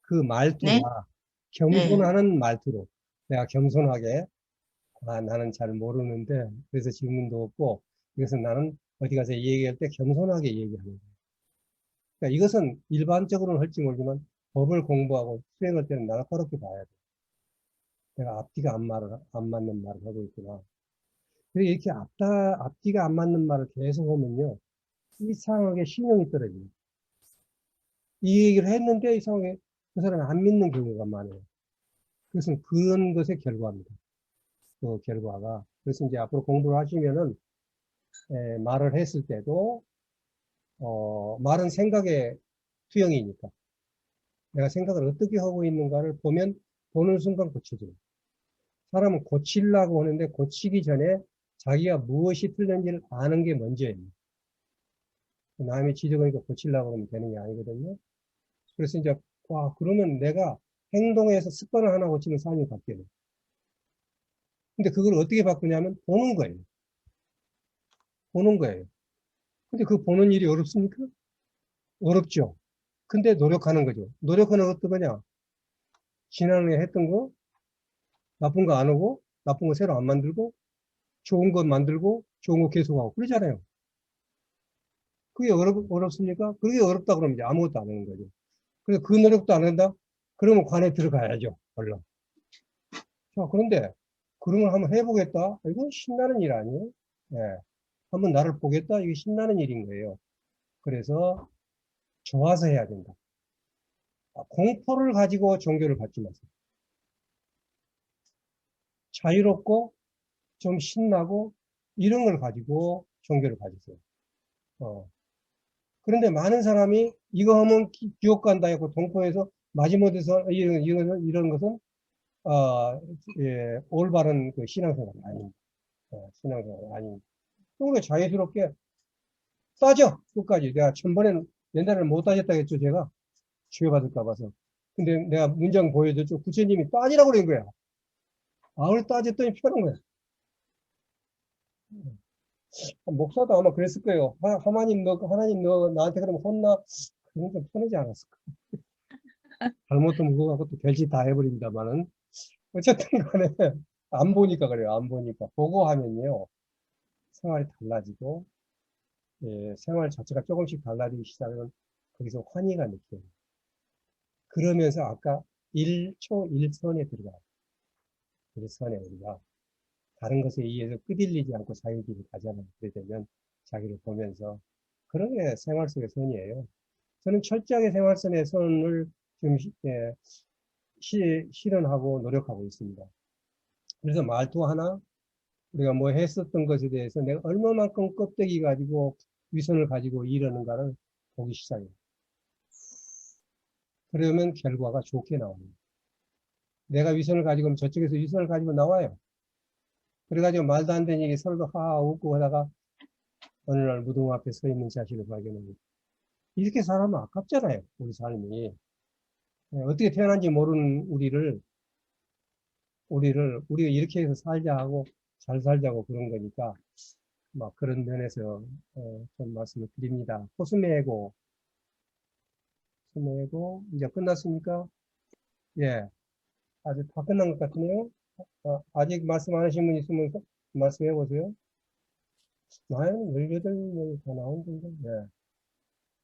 그 말투가 네? 겸손하는 말투로 내가 겸손하게 나는 잘 모르는데 그래서 질문도 없고 이것은 나는 어디 가서 얘기할 때 겸손하게 얘기하는 거예요. 그러니까 이것은 일반적으로는 할지 모르지만 법을 공부하고 수행할 때는 나는 그렇게 봐야 돼. 내가 앞뒤가 안 맞는 말을 하고 있구나. 그리고 이렇게 앞뒤가 안 맞는 말을 계속 하면요. 이상하게 신용이 떨어져요. 이 얘기를 했는데 이상하게 그 사람이 안 믿는 경우가 많아요. 그것은 그런 것의 결과입니다. 그 결과가. 그래서 이제 앞으로 공부를 하시면은 말을 했을 때도 말은 생각의 투영이니까 내가 생각을 어떻게 하고 있는가를 보는 순간 고쳐져요. 사람은 고치려고 하는데 고치기 전에 자기가 무엇이 틀렸는지를 아는 게 먼저예요. 남의 지적하니까 고치려고 하면 되는 게 아니거든요. 그래서 이제 그러면 내가 행동에서 습관을 하나 고치면 삶이 바뀌어요. 근데 그걸 어떻게 바꾸냐면 보는 거예요. 보는 거예요. 근데 그 보는 일이 어렵습니까? 어렵죠. 근데 노력하는 거죠. 노력하는 어떤 거냐? 지난해 했던 거, 나쁜 거 안 하고, 나쁜 거 새로 안 만들고, 좋은 거 만들고, 좋은 거 계속하고, 그러잖아요. 그게 어렵습니까? 그게 어렵다 그러면 이제 아무것도 안 하는 거죠. 그래서 그 노력도 안 한다? 그러면 관에 들어가야죠, 얼른. 자, 그런데, 그런 걸 한번 해보겠다? 이건 신나는 일 아니에요? 예. 한번 나를 보겠다? 이게 신나는 일인 거예요. 그래서, 좋아서 해야 된다. 공포를 가지고 종교를 받지 마세요. 자유롭고 좀 신나고 이런 걸 가지고 종교를 가지세요. 그런데 많은 사람이 이거 하면 지옥 간다 했고 동포에서 마지못해서 이런 것은 예, 올바른 그 신앙생활이 아닙니다. 신앙생활이 아닙니다. 그러니까 자유스럽게 따져 끝까지. 내가 1000번에는 옛날에는 못 따졌다 했죠. 제가 주여받을까 봐서. 근데 내가 문장 보여줬죠. 부처님이 따지라고 그런 거야. 그걸 따졌더니 편한 거야. 목사도 아마 그랬을 거예요. 하나님 너 나한테 그러면 혼나? 그건 좀 편하지 않았을까. 잘못하면 그거 갖고 또 별짓 다 해버립니다만은. 어쨌든 간에, 안 보니까 그래요. 안 보니까. 보고 하면요. 생활이 달라지고, 예, 생활 자체가 조금씩 달라지기 시작하면 거기서 환희가 느껴요. 그러면서 아까 1초 1선에 들어가요. 1선에 우리가. 다른 것에 의해서 끄들리지 않고 자유길을 가잖아요. 그러려면 자기를 보면서. 그런 게 생활 속의 선이에요. 저는 철저하게 생활선의 선을 지금 실현하고 노력하고 있습니다. 그래서 말투 하나, 우리가 뭐 했었던 것에 대해서 내가 얼마만큼 껍데기 가지고 위선을 가지고 이러는가를 보기 시작해요. 그러면 결과가 좋게 나옵니다. 내가 위선을 가지고 저쪽에서 위선을 가지고 나와요. 그래가지고 말도 안 되는 얘기 서로 하하 웃고 하다가 어느 날 무덤 앞에 서 있는 자식을 발견합니다. 이렇게 살아면 아깝잖아요. 우리 삶이. 어떻게 태어난지 모르는 우리가 이렇게 해서 살자 하고 잘 살자고 그런 거니까 막 그런 면에서 좀 말씀을 드립니다. 코스메고 이제 끝났습니까? 예, 아직 다 끝난 것 같으네요. 아직 말씀 안 하신 분 있으면 말씀해 보세요. 나는 18명 다 나온던데. 네.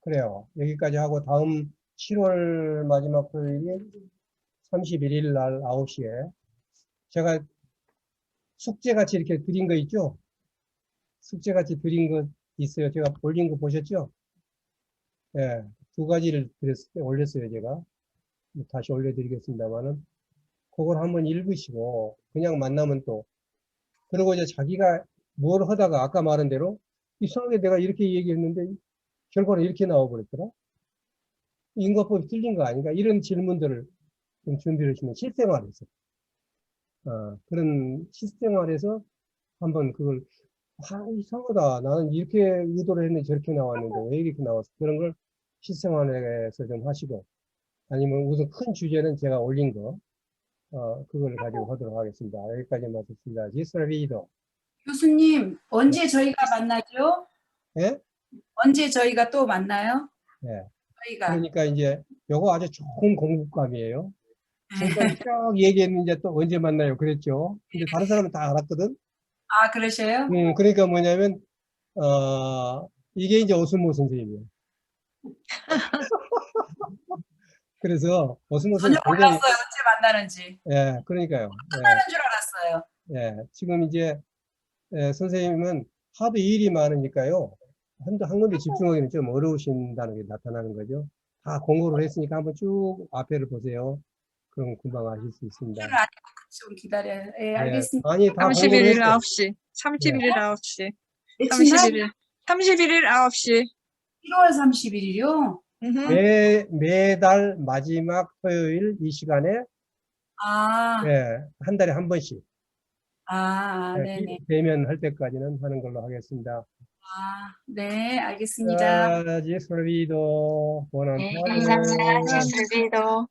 그래요. 여기까지 하고 다음 7월 마지막 토요일이 31일 날 9시에 제가 숙제같이 이렇게 드린 거 있죠? 숙제같이 드린 거 있어요. 제가 올린 거 보셨죠? 예, 2가지를 올렸어요, 제가. 다시 올려드리겠습니다만은, 그걸 한번 읽으시고, 그냥 만나면 또, 그리고 이제 자기가 뭘 하다가 아까 말한 대로, 이상하게 내가 이렇게 얘기했는데, 결과는 이렇게 나와버렸더라? 인과법이 틀린 거 아닌가? 이런 질문들을 좀 준비를 하시면 실생활에서. 그런 실생활에서 한번 그걸, 이상하다. 나는 이렇게 의도를 했는데 저렇게 나왔는데 왜 이렇게 나왔어? 그런 걸 실생활에서 좀 하시고, 아니면 우선 큰 주제는 제가 올린 거, 그걸 가지고 하도록 하겠습니다. 여기까지 마쳤습니다. 지스라 리더. 교수님, 언제 저희가 만나죠? 예? 언제 저희가 또 만나요? 예. 저희가. 그러니까 이제 요거 아주 좋은 공부감이에요. 지금까지 쭉 얘기했는데 또 언제 만나요? 그랬죠. 근데 다른 사람은 다 알았거든. 아, 그러셔요? 그러니까 뭐냐면, 이게 이제 오순모 선생님이에요. 그래서 오순모 전혀 선생님 굉장히, 몰랐어요. 언제 만나는지. 예, 그러니까요. 끝나는 줄 알았어요. 예, 지금 이제, 선생님은 하도 일이 많으니까요. 한 군데 집중하기는 좀 어려우신다는 게 나타나는 거죠. 다 공부를 했으니까 한번 쭉 앞에를 보세요. 그럼 금방 아실 수 있습니다. 줄 아니고 좀 기다려요. 예, 예, 알겠습니다. 아니, 다 공부를 31일 했어요. 9시. 31일 9시. 며칠 날? 31일 9시. 1월 31일이요? 매달 마지막 토요일 이 시간에 아, 한 달에 한 번씩 네네. 되면 할 때까지는 하는 걸로 하겠습니다. 네, 알겠습니다. Gesù Vido, buon 네, Antonio. 감사합니다. 제스비도.